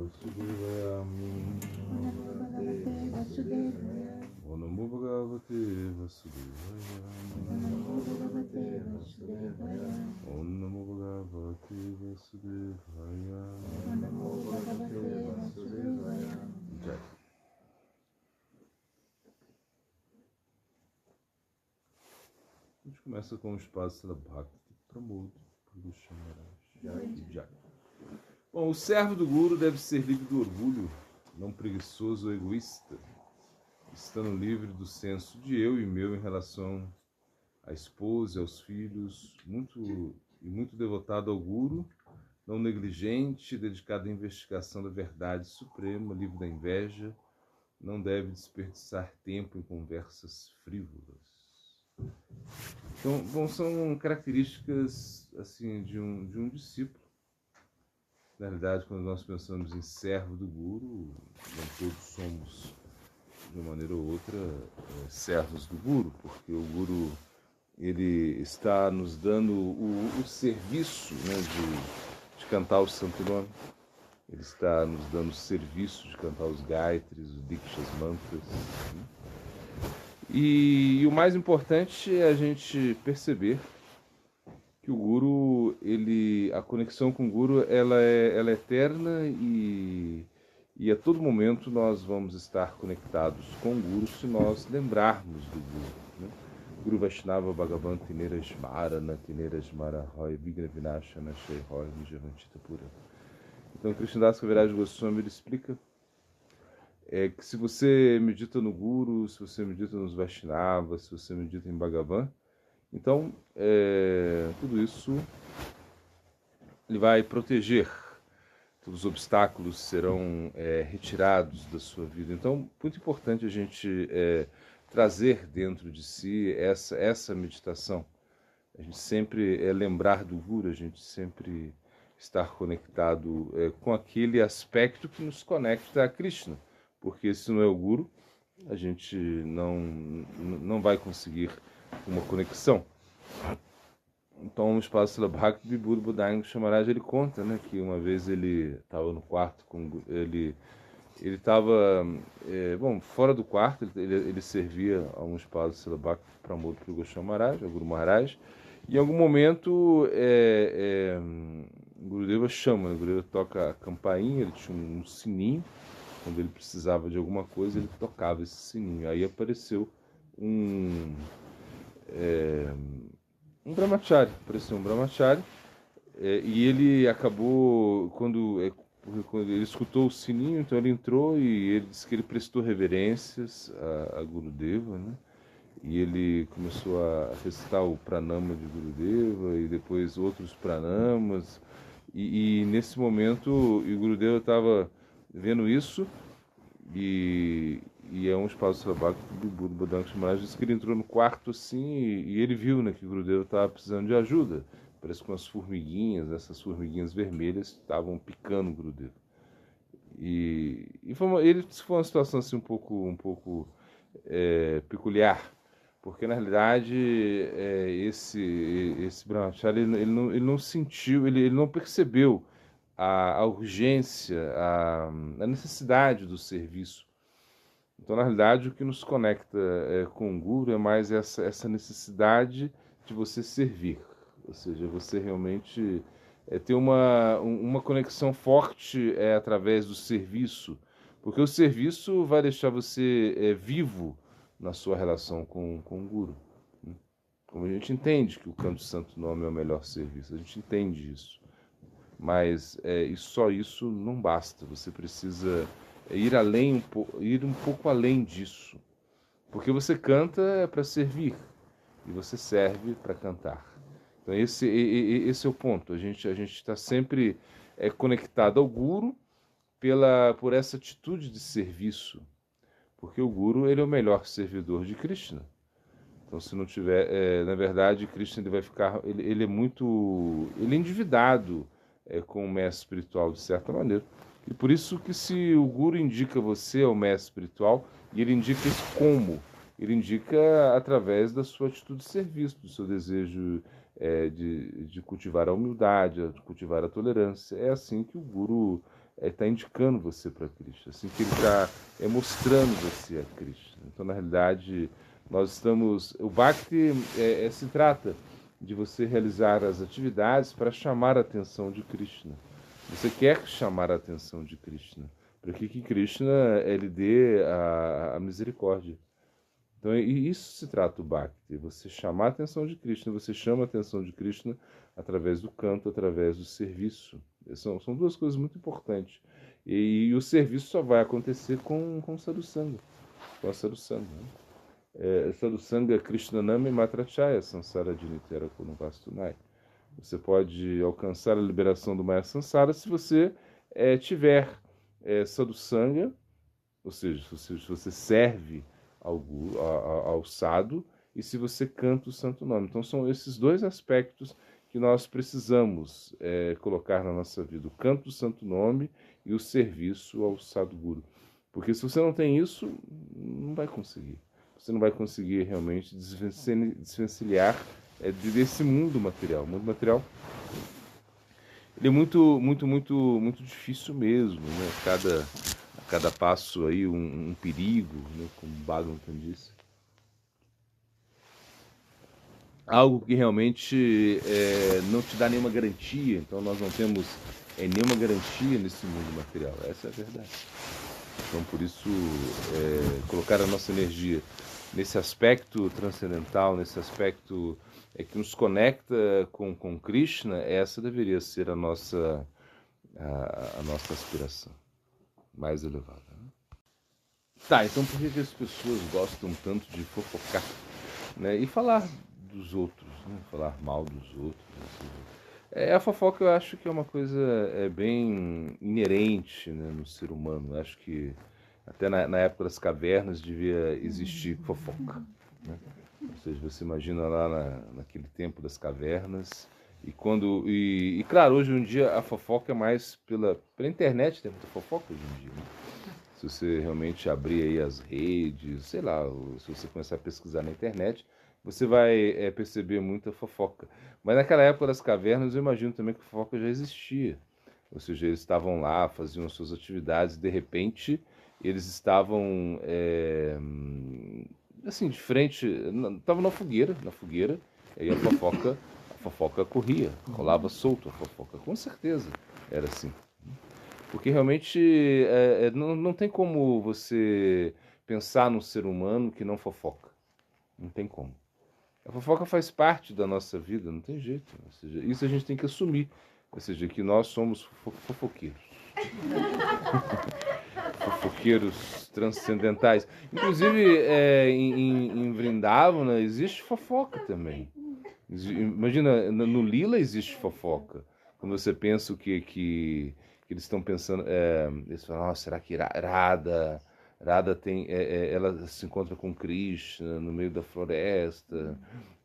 Om Namo Bhagavate Vasudevaya. Om Namo Bhagavate Vasudevaya. Jai. A gente começa com o espaço da Bhakti Pramod Purusha Maharaj. Jai. Bom, o servo do Guru deve ser livre do orgulho, não preguiçoso ou egoísta, estando livre do senso de eu e meu em relação à esposa e aos filhos, muito devotado ao Guru, não negligente, dedicado à investigação da verdade suprema, livre da inveja, não deve desperdiçar tempo em conversas frívolas. Então, bom, são características assim de um discípulo. Na realidade, quando nós pensamos em servo do Guru, não todos somos, de uma maneira ou outra, servos do Guru, porque o Guru ele está nos dando o serviço, né, de cantar o Santo Nome. Ele está nos dando o serviço de cantar os Gayatris, os Dikshas, mantras. Né? E o mais importante é a gente perceber que o Guru, a conexão com o Guru, ela é eterna e a todo momento nós vamos estar conectados com o Guru se nós lembrarmos do Guru. Né? Guru Vaishnava Bhagavan Tinera Smarana, Tinera Smara Roy, Vigna Vinashana Shei Roy, Nijavantita Pura. Então, Krishnadas Kaviraj Goswami ele explica que se você medita no Guru, se você medita nos Vaishnavas, se você medita em Bhagavan, então, tudo isso ele vai proteger, todos os obstáculos serão retirados da sua vida. Então, muito importante a gente trazer dentro de si essa meditação. A gente sempre lembrar do Guru, a gente sempre estar conectado com aquele aspecto que nos conecta a Krishna. Porque se não é o Guru, a gente não vai conseguir uma conexão. Então, o espaço da Bhakti Vibhuti Buddhanga Shamaraj, ele conta, né, que uma vez ele estava no quarto com ele estava fora do quarto, ele servia a um espaço da Bhakti Pramod Purusha Maharaj, o Guru Maharaj, e em algum momento Gurudeva chama, né, Gurudeva toca a campainha, ele tinha um sininho, quando ele precisava de alguma coisa, ele tocava esse sininho. Aí apareceu um brahmachari, e ele acabou, quando ele escutou o sininho, então ele entrou e ele disse que ele prestou reverências a Gurudeva, né? E ele começou a recitar o pranama de Gurudeva e depois outros pranamas, e nesse momento o Gurudeva estava vendo isso, e é um espaço de trabalho do Buda Bhadanga Shamaraj, disse que ele entrou no quarto assim e ele viu, né, que o Gurudeva estava precisando de ajuda. Parece que umas formiguinhas, essas formiguinhas vermelhas estavam picando o Gurudeva. E ele disse que foi uma situação assim um pouco peculiar, porque na realidade esse brahmachari ele não sentiu, ele não percebeu a urgência, a necessidade do serviço. Então, na realidade, o que nos conecta com o Guru é mais essa necessidade de você servir. Ou seja, você realmente ter uma conexão forte através do serviço. Porque o serviço vai deixar você vivo na sua relação com o Guru. Como a gente entende que o canto do Santo Nome é o melhor serviço, a gente entende isso. Mas só isso não basta, você precisa ir um pouco além disso. Porque você canta para servir, e você serve para cantar. Então esse é o ponto, a gente está sempre conectado ao Guru por essa atitude de serviço. Porque o Guru ele é o melhor servidor de Krishna. Então, se não tiver, na verdade, Krishna ele vai ficar, ele é endividado com o mestre espiritual de certa maneira. E por isso que se o Guru indica você ao mestre espiritual, e ele indica isso como? Ele indica através da sua atitude de serviço, do seu desejo de cultivar a humildade, de cultivar a tolerância. É assim que o Guru está indicando você para Krishna, assim que ele está mostrando você a Krishna. Então, na realidade, nós estamos... O Bhakti se trata de você realizar as atividades para chamar a atenção de Krishna. Você quer chamar a atenção de Krishna, para que Krishna lhe dê a misericórdia. Então, isso se trata o Bhakti, você chamar a atenção de Krishna, você chama a atenção de Krishna através do canto, através do serviço. São duas coisas muito importantes. E o serviço só vai acontecer com o sadhusanga, com a sadhusanga. Sadhusanga Krishnanami Matrachaya Sansara Dinitera Kunuvastunai. Você pode alcançar a liberação do Maya Sansara se você tiver sadhusanga, ou seja, se você serve ao sadhu, e se você canta o santo nome. Então são esses dois aspectos que nós precisamos colocar na nossa vida: o canto do santo nome e o serviço ao sadhguru. Porque se você não tem isso, não vai conseguir. Você não vai conseguir realmente desvencilhar desse mundo material. O mundo material, ele é muito difícil mesmo, né? A cada passo aí um perigo, né? Como Bhagavatam disse. Algo que realmente não te dá nenhuma garantia. Então nós não temos nenhuma garantia nesse mundo material. Essa é a verdade. Então por isso colocar a nossa energia nesse aspecto transcendental, nesse aspecto que nos conecta com Krishna, essa deveria ser a nossa aspiração mais elevada. Né? Tá, então por que as pessoas gostam tanto de fofocar, né? E falar dos outros, né? Falar mal dos outros. Assim. A fofoca eu acho que é uma coisa bem inerente, né, no ser humano. Eu acho que até na época das cavernas devia existir fofoca. Né? Ou seja, você imagina lá naquele tempo das cavernas, e claro, hoje em dia a fofoca é mais pela internet, tem muita fofoca hoje em dia. Né? Se você realmente abrir aí as redes, sei lá, se você começar a pesquisar na internet, você vai perceber muita fofoca. Mas naquela época das cavernas, eu imagino também que a fofoca já existia. Ou seja, eles estavam lá, faziam suas atividades, e de repente eles estavam assim, de frente, estavam na fogueira, e a fofoca corria, rolava solto a fofoca, com certeza era assim. Porque realmente não tem como você pensar no ser humano que não fofoca. Não tem como. A fofoca faz parte da nossa vida, não tem jeito. Ou seja, isso a gente tem que assumir. Ou seja, que nós somos fofoqueiros. Fofoqueiros transcendentais. Inclusive, em Vrindavana existe fofoca também. Imagina, no Lila existe fofoca. Quando você pensa o que eles estão pensando, eles falam, será que Radha tem, ela se encontra com Krishna no meio da floresta?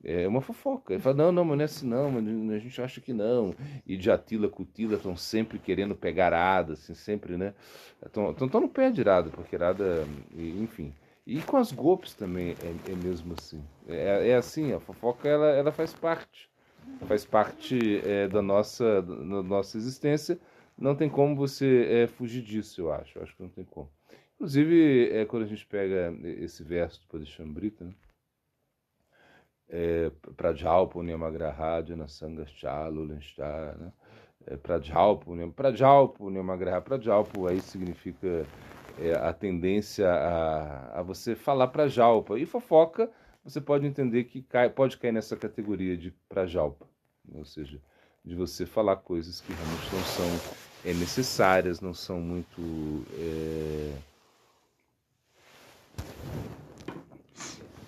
É uma fofoca. Ele fala, não, mas não é assim não, mas a gente acha que não. E Jatila e Kutila estão sempre querendo pegar Radha, assim, sempre, né? Estão no pé de Radha, porque Radha, enfim. E com as golpes também é mesmo assim. É assim, a fofoca ela faz parte. Faz parte da nossa existência. Não tem como você fugir disso, eu acho. Eu acho que não tem como. Inclusive, quando a gente pega esse verso do Padishambrita, né? Prajalpa Unyamagraha Janasangascha Lulenshta, né? Prajalpa Unyamagraha. Prajalpa aí significa a tendência a você falar Prajalpa. E fofoca, você pode entender que pode cair nessa categoria de Prajalpa. Ou seja, de você falar coisas que realmente não são necessárias, não são muito...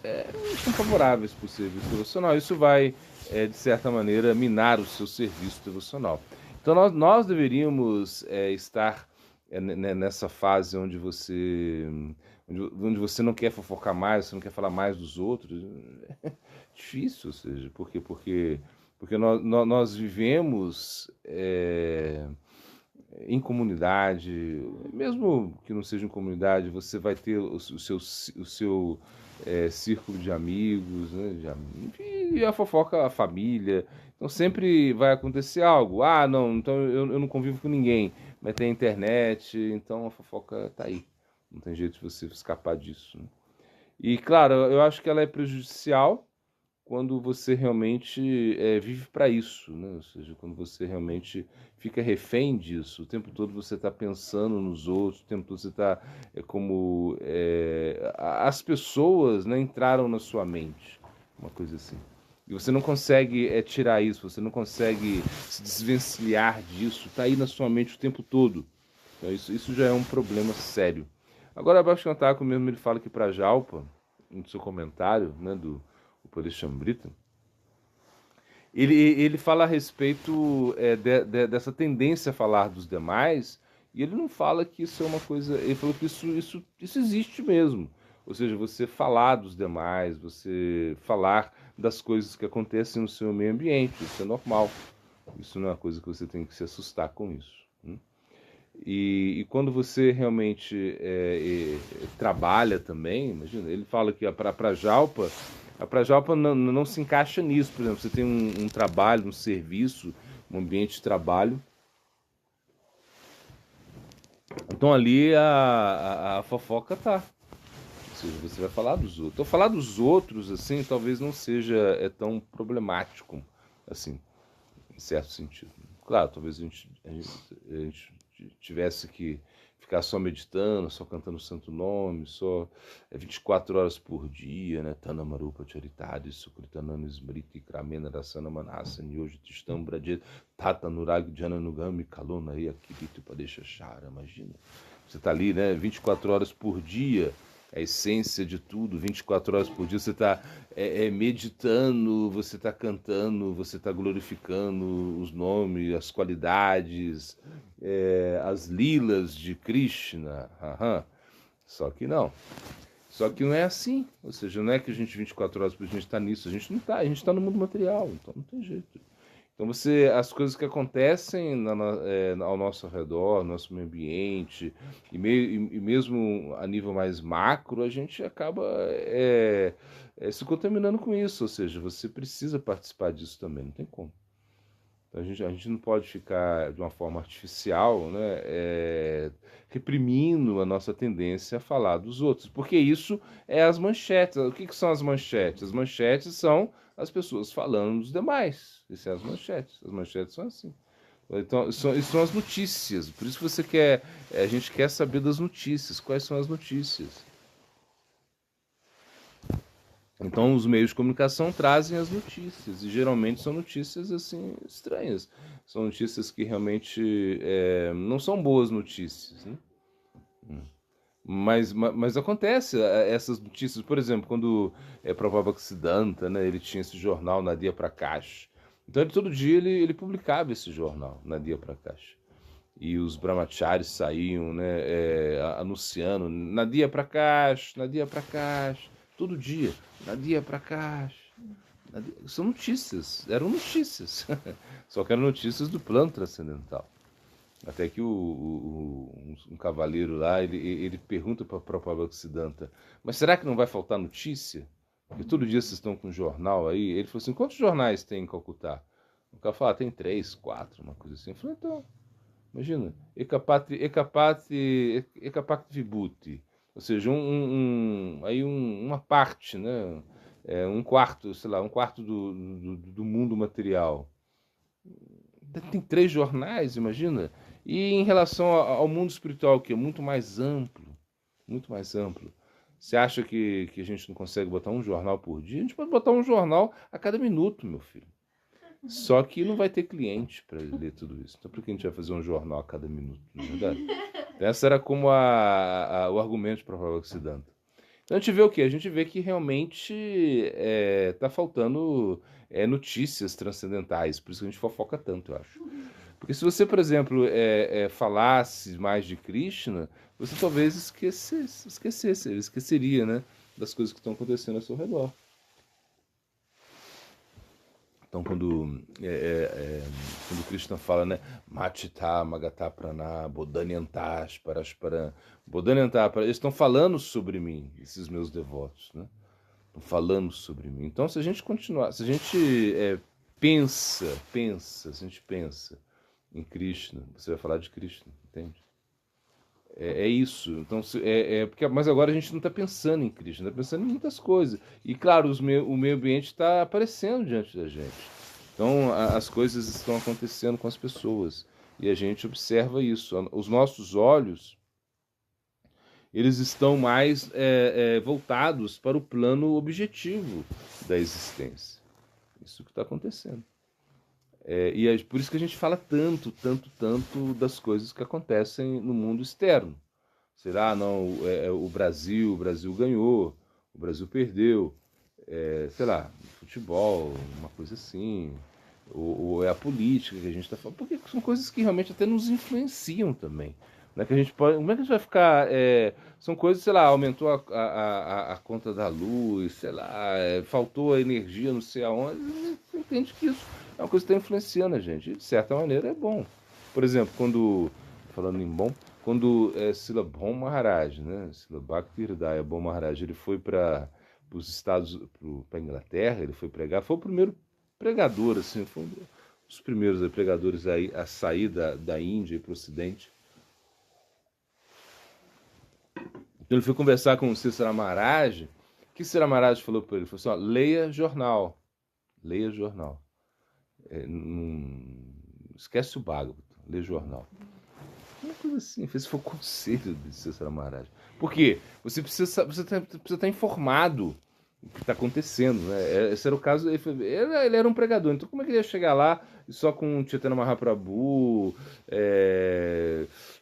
não são favoráveis para o serviço devocional. Isso vai, de certa maneira, minar o seu serviço devocional. Então nós deveríamos estar nessa fase onde você não quer fofocar mais, você não quer falar mais dos outros. É difícil, ou seja, porque nós vivemos em comunidade, mesmo que não seja em comunidade, você vai ter o seu círculo de amigos, né? E a fofoca, a família. Então sempre vai acontecer algo. Não, então eu não convivo com ninguém. mas tem internet, então a fofoca tá aí. Não tem jeito de você escapar disso, né? E, claro, eu acho que ela é prejudicial quando você realmente vive para isso, né? Ou seja, quando você realmente fica refém disso, o tempo todo você está pensando nos outros, o tempo todo você está as pessoas, né, entraram na sua mente, uma coisa assim. E você não consegue tirar isso, você não consegue se desvencilhar disso, está aí na sua mente o tempo todo. Então isso já é um problema sério. Agora, Baixo Cantaco mesmo, ele fala que para Jalpa, no seu comentário, né, do Poder Chambrita, ele fala a respeito dessa tendência a falar dos demais, e ele não fala que isso é uma coisa. Ele falou que isso existe mesmo. Ou seja, você falar dos demais, você falar das coisas que acontecem no seu meio ambiente, isso é normal. Isso não é uma coisa que você tem que se assustar com isso. Né? E quando você realmente trabalha também, imagina, ele fala que para Jalpa, a Prajalpa não se encaixa nisso. Por exemplo, você tem um trabalho, um serviço, um ambiente de trabalho. Então ali a fofoca tá. Ou seja, você vai falar dos outros. Então falar dos outros, assim, talvez não seja tão problemático, assim, em certo sentido. Claro, talvez a gente tivesse que ficar só meditando, só cantando o santo nome, só 24 horas por dia, né? Tana Marupa Charitadi, Sukritanana Smriti, Kramena Rasana Manasa, Nyoji Tistam Brajet, Tata Nurag Jananugami, Kalona aí, Akirito Padesha Shara, imagina. Você está ali, né? 24 horas por dia, a essência de tudo, 24 horas por dia, você está meditando, você está cantando, você está glorificando os nomes, as qualidades, as lilas de Krishna. Só que não. Só que não é assim. Ou seja, não é que a gente 24 horas por dia a gente está nisso, a gente não está, a gente está no mundo material, então não tem jeito. Então as coisas que acontecem ao nosso redor, no nosso meio ambiente, e mesmo a nível mais macro, a gente acaba se contaminando com isso. Ou seja, você precisa participar disso também, não tem como. Então a gente não pode ficar de uma forma artificial, né, reprimindo a nossa tendência a falar dos outros, porque isso é as manchetes. O que são as manchetes? As manchetes são as pessoas falando dos demais. Isso é as manchetes. As manchetes são assim. Então, são as notícias. Por isso que a gente quer saber das notícias. Quais são as notícias? Então, os meios de comunicação trazem as notícias, e geralmente são notícias assim estranhas. São notícias que realmente não são boas notícias. Né? Mas acontece essas notícias. Por exemplo, quando Prabhupada, né, ele tinha esse jornal Nadia Prakash. Então, todo dia ele publicava esse jornal, Nadia Prakash. E os brahmacharis saíam, né, anunciando Nadia Prakash, Nadia Prakash, todo dia, Nadia Prakash. São notícias, eram notícias. Só que eram notícias do plano transcendental. Até que um cavaleiro lá, ele pergunta para o próprio Bhaktisiddhanta, mas será que não vai faltar notícia? Porque todo dia vocês estão com um jornal aí. Ele falou assim, quantos jornais tem em Calcutá? O cara falou, tem 3, 4, uma coisa assim. Eu falei, então, imagina, Ekapati Vibhuti, ou seja, uma parte, né? Um quarto, sei lá, um quarto do mundo material. Tem 3 jornais, imagina. E em relação ao mundo espiritual, que é muito mais amplo, muito mais amplo. Você acha que a gente não consegue botar um jornal por dia? A gente pode botar um jornal a cada minuto, meu filho. Só que não vai ter cliente para ler tudo isso. Então por que a gente vai fazer um jornal a cada minuto, não é verdade? Então, essa era como o argumento para o Siddhanta. Então a gente vê o quê? A gente vê que realmente está faltando notícias transcendentais. Por isso que a gente fofoca tanto, eu acho. Porque se você, por exemplo, falasse mais de Krishna, você talvez esqueceria, né, das coisas que estão acontecendo ao seu redor. Então, quando Krishna fala, né, Machita, Magata Prana, Bodhanyantas, Paraspara, Bodhanyantas, eles estão falando sobre mim, esses meus devotos, né? Estão falando sobre mim. Então, se a gente continuar, se a gente pensa, se a gente pensa em Krishna, você vai falar de Krishna, entende? É isso. Então, mas agora a gente não está pensando em Krishna, está pensando em muitas coisas. E claro, o meio ambiente está aparecendo diante da gente. Então, as coisas estão acontecendo com as pessoas. E a gente observa isso. Os nossos olhos, eles estão mais voltados para o plano objetivo da existência. Isso que está acontecendo. E é por isso que a gente fala tanto das coisas que acontecem no mundo externo. Será, não, o Brasil ganhou, o Brasil perdeu, sei lá, futebol, uma coisa assim, ou é a política que a gente está falando, porque são coisas que realmente até nos influenciam também. Não é que a gente pode, como é que a gente vai ficar, são coisas, sei lá, aumentou a conta da luz, sei lá, faltou a energia não sei aonde, você entende que isso é uma coisa que está influenciando a gente, e de certa maneira é bom. Por exemplo, falando em bom, quando Srila Bhom Maharaj, né, Srila Bhakti-Hridaya Bhom Maharaj, ele foi para os Estados, para a Inglaterra, ele foi pregar, foi o primeiro pregador, assim, foi um dos primeiros pregadores a sair da Índia para o Ocidente. Então ele foi conversar com o Srila Maharaj. O que o Srila Maharaj falou para ele? Ele falou assim, ó, leia jornal. Esquece o Bhagavatam, lê jornal. Uma coisa assim, esse foi o conselho de Srila Maharaj. Por quê? Você precisa estar informado do que está acontecendo, né? Esse era o caso, ele era um pregador, então como é que ele ia chegar lá só com Chaitanya Mahaprabhu,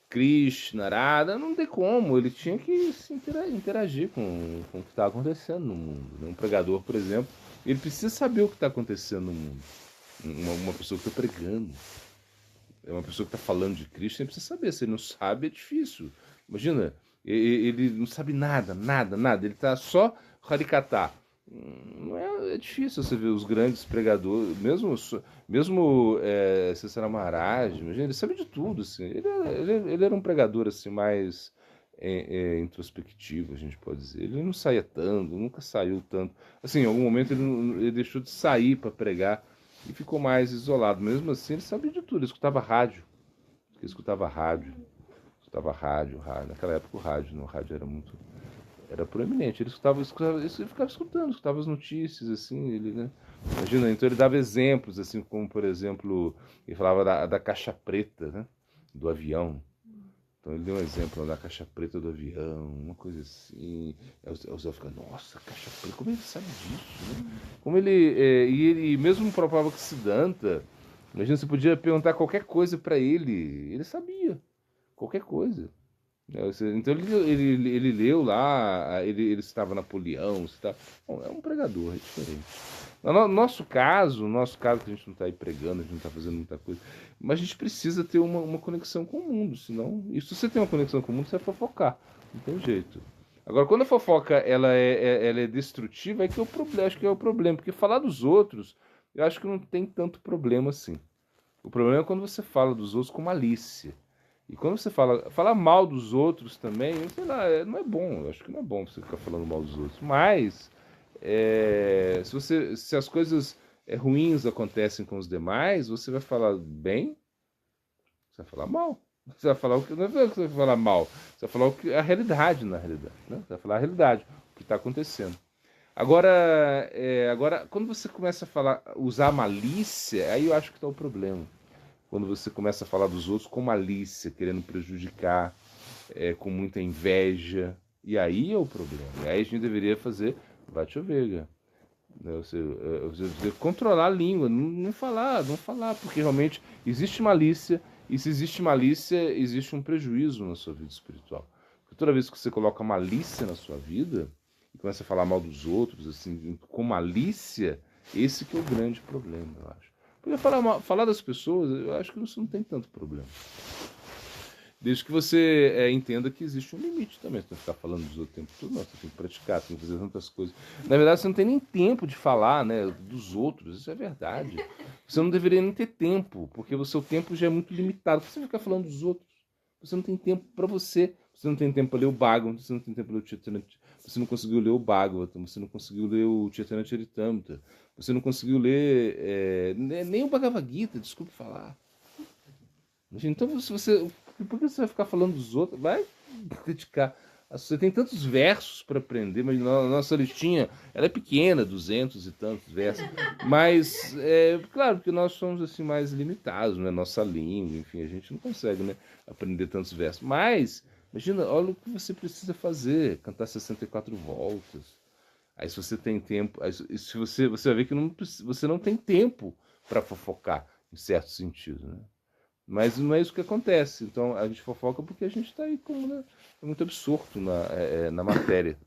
Krishna, Radha? Não tem como, ele tinha que se interagir com o que está acontecendo no mundo. Né? Um pregador, por exemplo, ele precisa saber o que está acontecendo no mundo. Uma pessoa que está pregando. É uma pessoa que está falando de Cristo, ele precisa saber. Se ele não sabe, é difícil. Imagina, ele não sabe nada. Ele está só harikata. Não é difícil você ver os grandes pregadores, mesmo Cesara Maharaj, imagina, ele sabe de tudo. Assim. Ele era um pregador assim, mais introspectivo, a gente pode dizer. Ele não saía tanto, nunca saiu tanto. Assim, em algum momento ele deixou de sair para pregar e ficou mais isolado. Mesmo assim, ele sabia de tudo. Ele escutava rádio. Naquela época o rádio era proeminente. Ele ficava escutava as notícias, assim, né? Imagina, então ele dava exemplos, assim, como, por exemplo, ele falava da caixa preta, né? Do avião. Então ele deu um exemplo da caixa preta do avião, uma coisa assim. O Zé fica, nossa, caixa preta, como ele sabe disso, né? Como ele mesmo o próprio Bhaktisiddhanta, imagina, você podia perguntar qualquer coisa para ele sabia, qualquer coisa. Então ele leu lá, ele estava Napoleão, Bom, é um pregador, é diferente. No nosso caso que a gente não está aí pregando, a gente não está fazendo muita coisa, mas a gente precisa ter uma conexão com o mundo, senão, e se você tem uma conexão com o mundo, você vai fofocar, não tem jeito. Agora, quando a fofoca ela é destrutiva, é que é o problema, acho que é o problema, porque falar dos outros, eu acho que não tem tanto problema assim. O problema é quando você fala dos outros com malícia. E quando você fala mal dos outros também, sei lá, não é bom. Eu acho que não é bom você ficar falando mal dos outros. Mas se as coisas ruins acontecem com os demais, você vai falar bem, você vai falar mal. Você vai falar o que não é que você vai falar mal. Você vai falar o que a realidade na realidade, né? Você vai falar a realidade, o que está acontecendo. Agora, quando você começa a usar malícia, aí eu acho que está o problema. Quando você começa a falar dos outros com malícia, querendo prejudicar, com muita inveja. E aí é o problema. E aí a gente deveria fazer Vatchovega. Né? Você controlar a língua, não falar, porque realmente existe malícia, e se existe malícia, existe um prejuízo na sua vida espiritual. Porque toda vez que você coloca malícia na sua vida, e começa a falar mal dos outros, assim, com malícia, esse que é o grande problema, eu acho. Porque falar das pessoas, eu acho que isso não tem tanto problema. Desde que você entenda que existe um limite também. Você tem que ficar falando dos outros o tempo todo, não. Você tem que praticar, tem que fazer tantas coisas. Na verdade, você não tem nem tempo de falar, né, dos outros. Isso é verdade. Você não deveria nem ter tempo, porque o seu tempo já é muito limitado. Você ficar falando dos outros. Você não tem tempo para você. Você não tem tempo para ler o Bhagavatam, você não tem tempo para ler o Chaitanya. Você não conseguiu ler o Bhagavatam, você não conseguiu ler o Chaitanya Charitamrita. Você não conseguiu ler nem o Bhagavad Gita, desculpe falar. Então, se você, por que você vai ficar falando dos outros? Vai dedicar. Você tem tantos versos para aprender, mas a nossa listinha ela é pequena, 200 e tantos versos. Mas, claro, porque nós somos assim mais limitados, né? Nossa língua, enfim, a gente não consegue, né, aprender tantos versos. Mas, imagina, olha o que você precisa fazer: cantar 64 voltas. Aí, se você tem tempo, aí, se você vai ver que você não tem tempo para fofocar, em certo sentido, né? Mas não é isso que acontece. Então a gente fofoca porque a gente está aí como, né, muito absorto na matéria.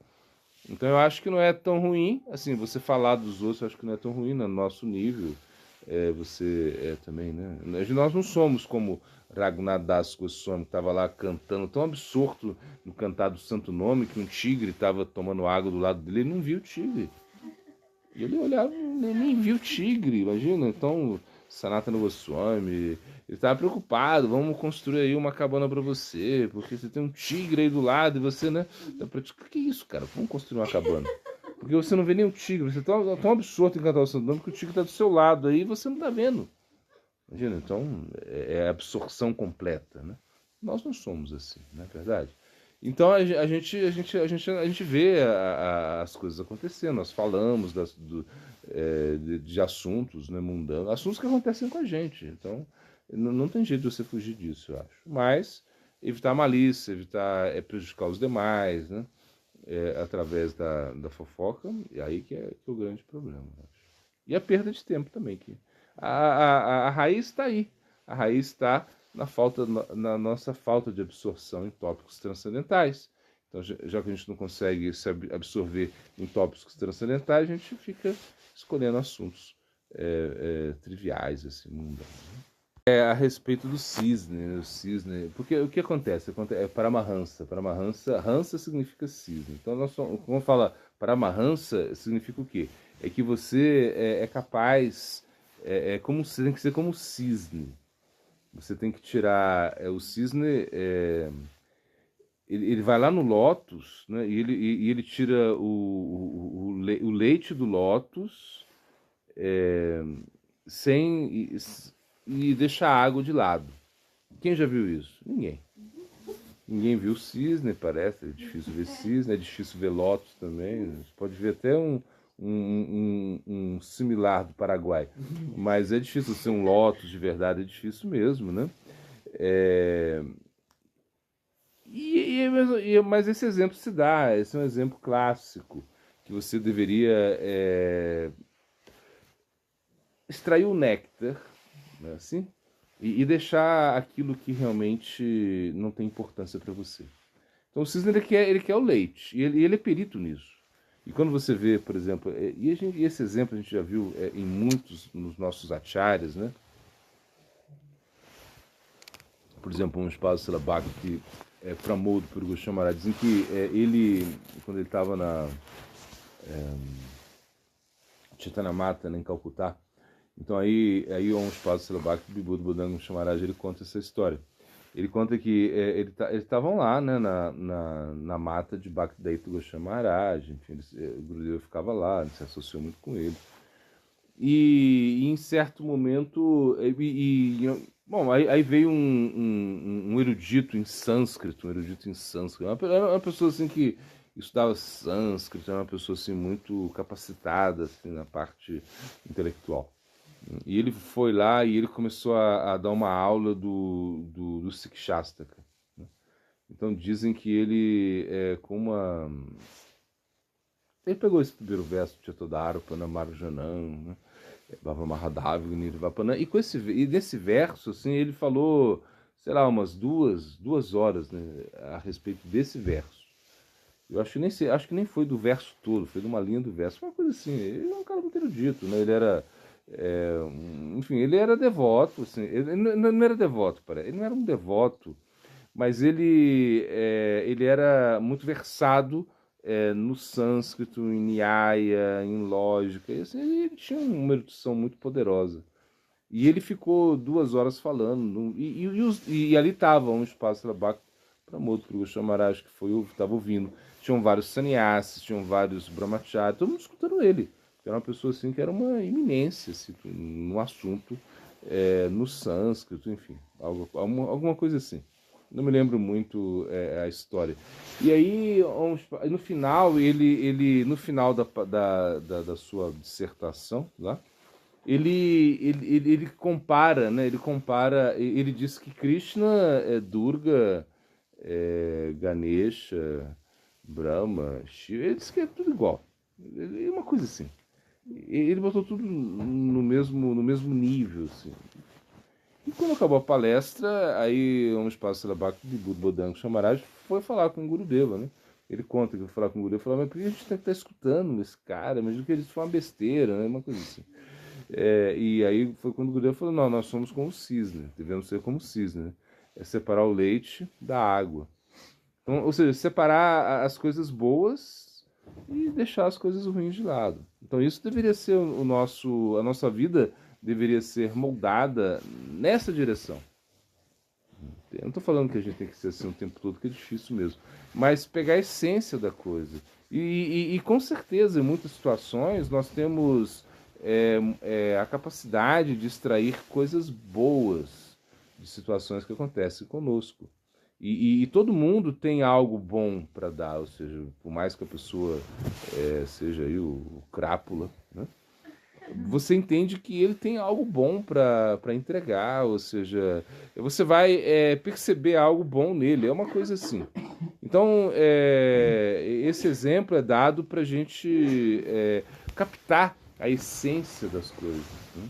Então eu acho que não é tão ruim, assim, você falar dos outros, eu acho que não é tão ruim no nosso nível. Você também, né? Nós não somos como Raghunath Das Goswami, que estava lá cantando, tão absorto no cantar do Santo Nome, que um tigre estava tomando água do lado dele, ele não viu o tigre. E ele olhava, nem viu o tigre, imagina. Então, Sanatana Goswami, ele estava preocupado: vamos construir aí uma cabana para você, porque você tem um tigre aí do lado e você, né? Tá praticando. Que isso, cara? Vamos construir uma cabana. Porque você não vê nem o tigre, você tá tão absorto em cantar o Santo Nome que o tigre está do seu lado aí e você não está vendo. Imagina, então é absorção completa, né? Nós não somos assim, não é verdade? Então a gente vê as coisas acontecendo, nós falamos de assuntos, né, mundanos, assuntos que acontecem com a gente. Então não tem jeito de você fugir disso, eu acho. Mas evitar a malícia, evitar prejudicar os demais, né? Através da fofoca, e aí que é o grande problema, eu acho. E a perda de tempo também, que a raiz está aí. A raiz está na nossa falta de absorção em tópicos transcendentais. Então, já que a gente não consegue se absorver em tópicos transcendentais, a gente fica escolhendo assuntos triviais, assim, mundanos. A respeito do cisne, né? O cisne, porque o que acontece? É Paramahansa. Paramahansa, Hansa significa cisne. Então, quando fala Paramahansa, significa o quê? É que você é capaz, como você tem que ser como o cisne. Você tem que tirar o cisne, ele vai lá no lótus, né? E ele tira o leite do lótus, sem e deixa a água de lado. Quem já viu isso? Ninguém. Ninguém viu cisne, parece. É difícil ver cisne, é difícil ver lótus também. Você pode ver até um similar do Paraguai. Mas é difícil ser um lótus de verdade, é difícil mesmo, né? É... mas esse exemplo se dá, esse é um exemplo clássico, que você deveria extrair o néctar, né, assim, e deixar aquilo que realmente não tem importância para você. Então o cisne ele quer o leite, e ele é perito nisso. E quando você vê, por exemplo, e esse exemplo a gente já viu em muitos nos nossos acharyas, né? Por exemplo, um espaço Silabhakti que Pramod Puri Goswami Maharaj, dizem que ele, quando ele estava na Chaitanya Mata, né, em Calcutá, então aí um espaço Silabhakti, Bibhuti Bodhanga Goswami Maharaj, ele conta essa história. Ele conta que eles estavam lá, né, na mata de Bhaktivedanta Goswami Maharaj, enfim, o Gurudeva ficava lá, ele se associou muito com ele. E em certo momento, bom, aí veio um erudito em sânscrito, uma pessoa assim que estudava sânscrito, era uma pessoa assim muito capacitada assim, na parte intelectual. E ele foi lá e ele começou a dar uma aula do Sikshastaka, né? Então dizem que ele, com uma... Ele pegou esse primeiro verso de Chetodarpana, Marjanam, né? Bhava Mahadavi, Nirvapanam, e nesse verso, assim, ele falou, sei lá, umas duas horas, né, a respeito desse verso. Eu acho que nem foi do verso todo, foi de uma linha do verso, uma coisa assim. Ele é um cara muito erudito, né? Ele era, enfim, ele era devoto, assim, ele não era devoto, ele não era um devoto, mas ele era muito versado no sânscrito, em Nyaya, em lógica, e, assim, ele tinha uma erudição muito poderosa. E ele ficou 2 horas falando, e ali estava um espaço para Moto Goswami Maharaj, que estava ouvindo. Tinham vários sannyasis, tinham vários brahmacharis, todo mundo escutando ele. Era uma pessoa assim que era uma iminência assim, no assunto no sânscrito, enfim, alguma coisa assim. Não me lembro muito a história. E aí, no final, no final da sua dissertação, lá, ele compara, né? Ele diz que Krishna, Durga, Ganesha, Brahma, Shiva, ele diz que é tudo igual. É uma coisa assim. Ele botou tudo no mesmo nível, assim. E quando acabou a palestra, aí um espaço de Budbodango Chamaraj foi falar com o Gurudeva, né? Ele conta que foi falar com o Gurudeva e falou, mas por que a gente tem que estar escutando esse cara? Imagina que eles foi uma besteira, né? Uma coisa assim. E aí foi quando o Gurudeva falou, não, nós somos como o cisne, devemos ser como o cisne, né? É separar o leite da água. Então, ou seja, separar as coisas boas e deixar as coisas ruins de lado. Então isso deveria ser a nossa vida deveria ser moldada nessa direção. Eu não estou falando que a gente tem que ser assim o tempo todo, que é difícil mesmo. Mas pegar a essência da coisa. E com certeza, em muitas situações, nós temos a capacidade de extrair coisas boas de situações que acontecem conosco. E todo mundo tem algo bom para dar, ou seja, por mais que a pessoa seja aí o crápula, né? Você entende que ele tem algo bom para entregar, ou seja, você vai perceber algo bom nele, é uma coisa assim. Então, esse exemplo é dado para a gente captar a essência das coisas, né?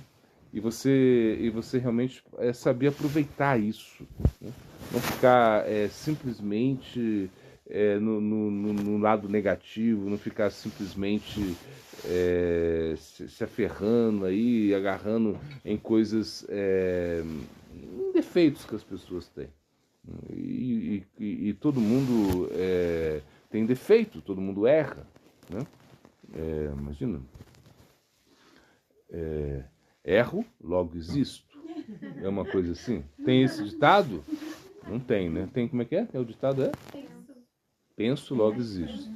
E você realmente saber aproveitar isso, né? Não ficar simplesmente no lado negativo, não ficar simplesmente se aferrando aí, agarrando em coisas, em defeitos que as pessoas têm. E todo mundo tem defeito, todo mundo erra, né? Imagina, erro, logo existo. É uma coisa assim. Tem esse ditado? Não tem, né? Tem, como é que é? O ditado é? Penso, logo existo.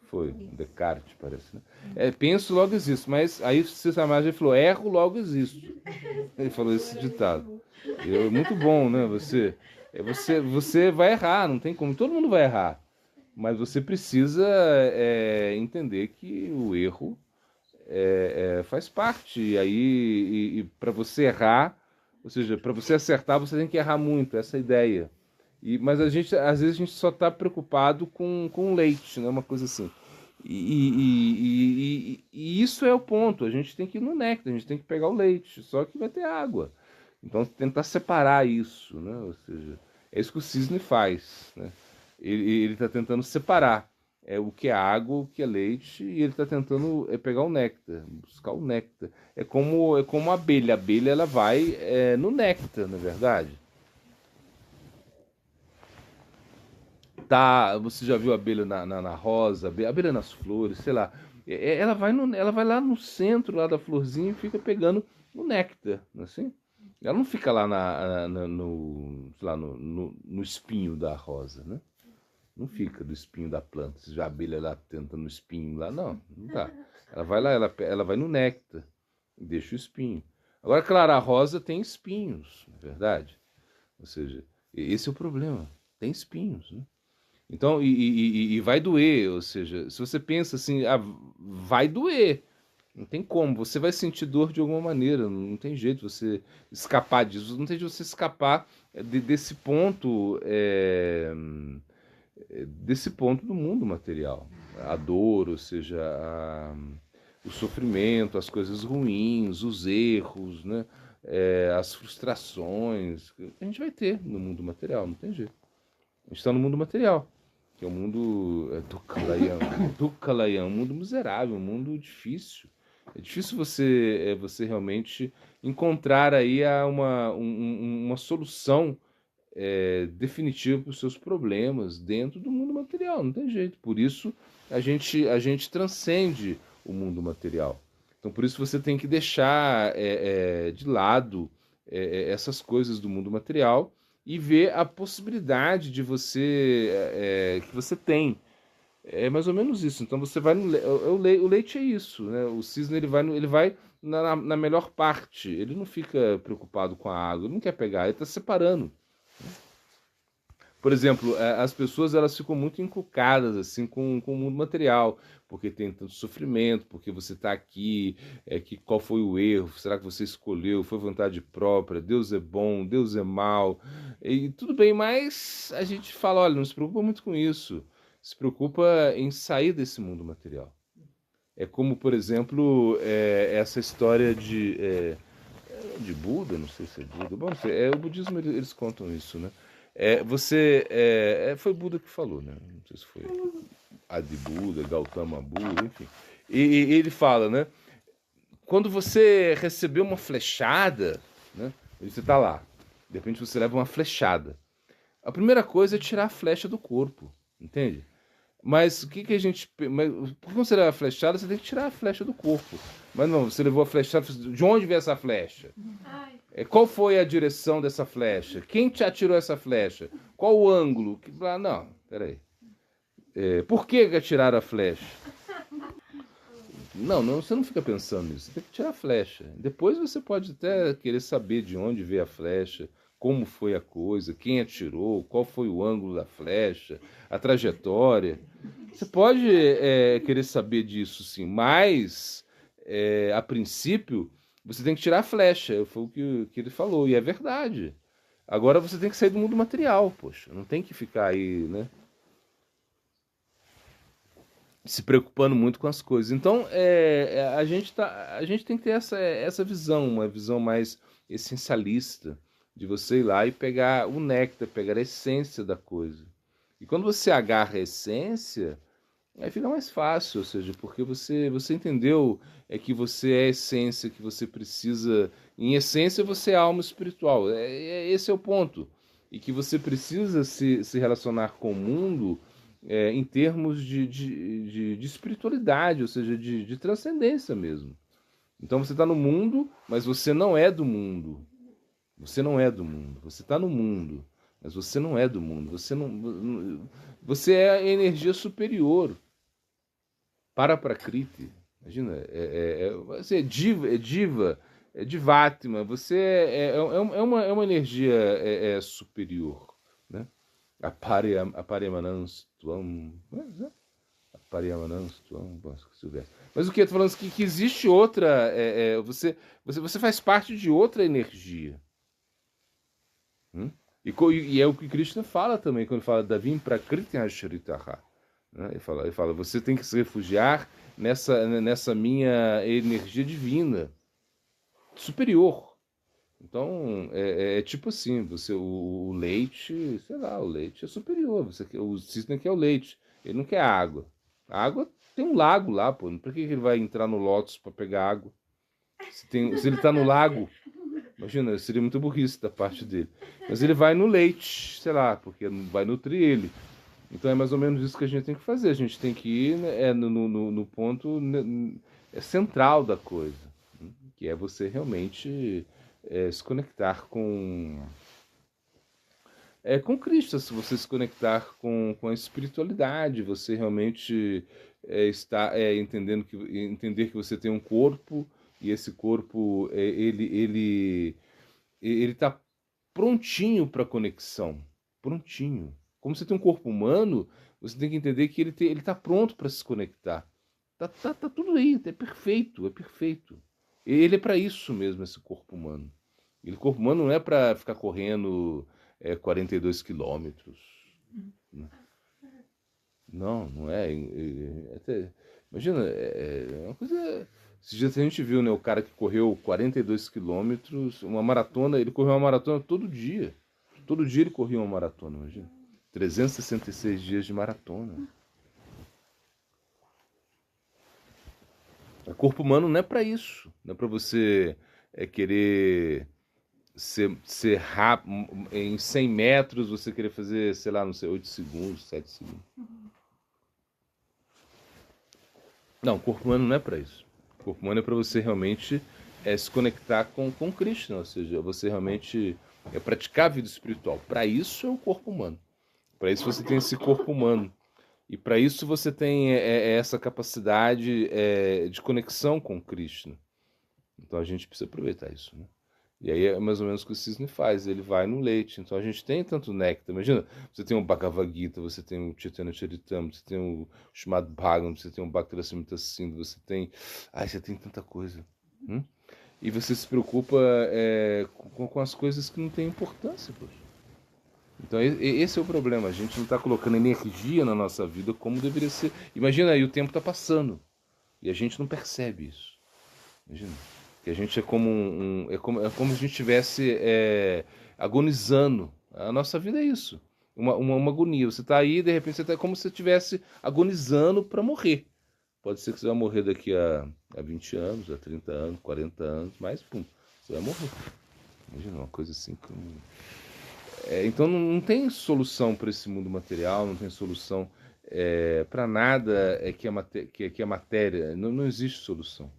Foi, Descartes, parece, né? Penso, logo existo. Mas aí César Margem falou, erro, logo existo. Ele falou esse ditado. Muito bom, né? Você vai errar, não tem como. Todo mundo vai errar. Mas você precisa entender que o erro faz parte. E aí, para você errar, ou seja, para você acertar, você tem que errar muito. Essa é a ideia. Mas às vezes a gente só está preocupado com leite, né? Uma coisa assim. E isso é o ponto. A gente tem que ir no néctar, a gente tem que pegar o leite, só que vai ter água. Então tentar separar isso, né? Ou seja, é isso que o cisne faz, né? Ele está tentando separar o que é água, o que é leite, e ele está tentando pegar o néctar, buscar o néctar. É como a abelha. A abelha ela vai no néctar, na verdade. Tá, você já viu a abelha na rosa, a abelha nas flores, sei lá. Ela vai lá no centro lá da florzinha e fica pegando o néctar, assim. Ela não fica lá no, sei lá, no espinho da rosa, né? Não fica do espinho da planta. Se já a abelha lá tentando o espinho lá, não dá. Ela vai lá, ela vai no néctar e deixa o espinho. Agora, claro, a rosa tem espinhos, na verdade. Ou seja, esse é o problema. Tem espinhos, né? Então, e vai doer, ou seja, se você pensa assim, vai doer, não tem como, você vai sentir dor de alguma maneira, não tem jeito você escapar disso, não tem jeito você escapar desse ponto do mundo material. A dor, ou seja, o sofrimento, as coisas ruins, os erros, né? As frustrações, que a gente vai ter no mundo material, não tem jeito. A gente está no mundo material, que é um mundo Dukkhalayam, um mundo miserável, um mundo difícil. É difícil você realmente encontrar aí uma solução definitiva para os seus problemas dentro do mundo material, não tem jeito. Por isso a gente transcende o mundo material. Então por isso você tem que deixar de lado essas coisas do mundo material e ver a possibilidade de você que você tem É mais ou menos isso. Então você vai no o leite é isso, né? O cisne ele vai na melhor parte. Ele não fica preocupado com a água, ele não quer pegar, ele está separando. Por exemplo, as pessoas elas ficam muito encucadas assim com o mundo material, porque tem tanto sofrimento, porque você está aqui, que qual foi o erro? Será que você escolheu? Foi vontade própria? Deus é bom, Deus é mau. E tudo bem, mas a gente fala, olha, não se preocupa muito com isso. Se preocupa em sair desse mundo material. É como, por exemplo, essa história de Buda, não sei se é Buda, bom, não sei, o budismo eles contam isso, né? Foi Buda que falou, né? Não sei se foi Adi Buda, Gautama Buda, enfim. E ele fala, né? Quando você recebeu uma flechada, né? Você tá lá, de repente você leva uma flechada. A primeira coisa é tirar a flecha do corpo, entende? Mas o que a gente. Mas, quando você leva a flechada, você tem que tirar a flecha do corpo. Mas não, você levou a flechada. De onde veio essa flecha? Qual foi a direção dessa flecha? Quem te atirou essa flecha? Qual o ângulo? Não, peraí. Por que atiraram a flecha? Não, você não fica pensando nisso. Você tem que tirar a flecha. Depois você pode até querer saber de onde veio a flecha, como foi a coisa, quem atirou, qual foi o ângulo da flecha, a trajetória. Você pode querer saber disso, sim, mas a princípio você tem que tirar a flecha. Foi o que ele falou, e é verdade. Agora você tem que sair do mundo material, poxa. Não tem que ficar aí, né? Se preocupando muito com as coisas. Então, a gente tem que ter essa visão, uma visão mais essencialista, de você ir lá e pegar o néctar, pegar a essência da coisa. E quando você agarra a essência, aí fica mais fácil, ou seja, porque você entendeu que você é a essência, que você precisa... Em essência, você é alma espiritual. Esse é o ponto. E que você precisa se relacionar com o mundo em termos de espiritualidade, ou seja, de transcendência mesmo. Então você está no mundo, mas você não é do mundo. Você não é do mundo. Você está no mundo, mas você não é do mundo. Você é a energia superior para Prakriti. Imagina, você é diva, é divátima. Você é uma energia superior, né? Aparemananstuam. Aparemananstuam. Mas o que eu estou falando é que existe outra. Você faz parte de outra energia. E é o que Krishna fala também, quando fala Davim Prakriti Ashritaha. Ele fala, você tem que se refugiar nessa minha energia divina, superior. Então, tipo assim, o leite, sei lá, o leite é superior. O cisne quer o leite, ele não quer a água. A água tem um lago lá, pô. Por que ele vai entrar no Lótus para pegar água? Se ele está no lago, imagina, seria muito burrice da parte dele. Mas ele vai no leite, sei lá, porque vai nutrir ele. Então é mais ou menos isso que a gente tem que fazer. A gente tem que ir no ponto central da coisa, né? Que é você realmente se conectar com Cristo, se você se conectar com a espiritualidade, você realmente entender que você tem um corpo e esse corpo ele está prontinho para conexão, prontinho. Como você tem um corpo humano, você tem que entender que ele está pronto para se conectar. Tá tudo aí, é perfeito, é perfeito. Ele é para isso mesmo, esse corpo humano. O corpo humano não é para ficar correndo 42 quilômetros. Né? Não é. Imagina, é uma coisa... Esses dias a gente viu, né, o cara que correu 42 quilômetros, uma maratona, ele correu uma maratona todo dia. Todo dia ele corria uma maratona, imagina. 366 dias de maratona. O corpo humano não é para isso. Não é para você querer ser rápido. Em 100 metros você querer fazer, sei lá, não sei, 8 segundos, 7 segundos. Não, o corpo humano não é para isso. O corpo humano é para você realmente se conectar com Krishna, ou seja, você realmente praticar a vida espiritual. Para isso é o corpo humano. Para isso você tem esse corpo humano. E para isso você tem essa capacidade de conexão com Krishna. Então a gente precisa aproveitar isso, né? E aí é mais ou menos o que o cisne faz, ele vai no leite. Então a gente tem tanto néctar. Imagina, você tem o Bhagavad Gita, você tem o Chaitanya Charitamrita, você tem o Srimad Bhagavatam, você tem o Bhaktarasamrita Sindhu, você tem... Ai, você tem tanta coisa. E você se preocupa com as coisas que não têm importância, poxa. Então esse é o problema, a gente não está colocando energia na nossa vida como deveria ser. Imagina aí, o tempo está passando e a gente não percebe isso. Imagina. Que a gente é como é como se a gente estivesse agonizando. A nossa vida é isso. Uma agonia. Você está aí, de repente, você está como se você estivesse agonizando para morrer. Pode ser que você vai morrer daqui a 20 anos, a 30 anos, 40 anos, mas pum, você vai morrer. Imagina, uma coisa assim que... então não tem solução para esse mundo material, não tem solução para nada que é matéria. Não existe solução.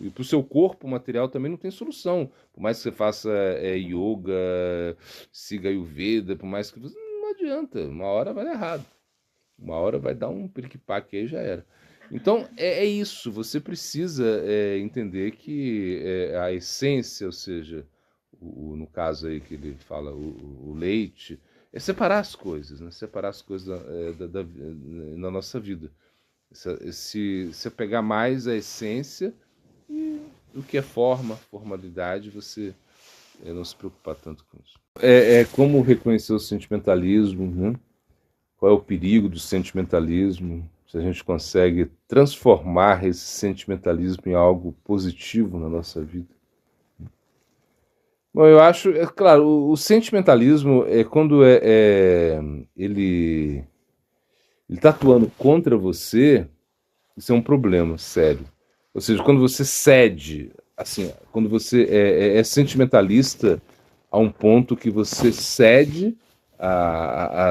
E para o seu corpo material também não tem solução. Por mais que você faça yoga, siga Ayurveda, por mais que você... Não adianta. Uma hora vai dar errado. Uma hora vai dar um piriquipaque aí, já era. Então é isso. Você precisa entender que a essência, ou seja, no caso aí que ele fala, o leite, é separar as coisas, né? Separar as coisas na nossa vida. Se pegar mais a essência... E o que é formalidade, você não se preocupar tanto com isso. Como reconhecer o sentimentalismo, né? Qual é o perigo do sentimentalismo, se a gente consegue transformar esse sentimentalismo em algo positivo na nossa vida. Bom, eu acho, claro, o sentimentalismo quando ele está atuando contra você, isso é um problema sério. Ou seja, quando você cede, assim, quando você é sentimentalista a um ponto que você cede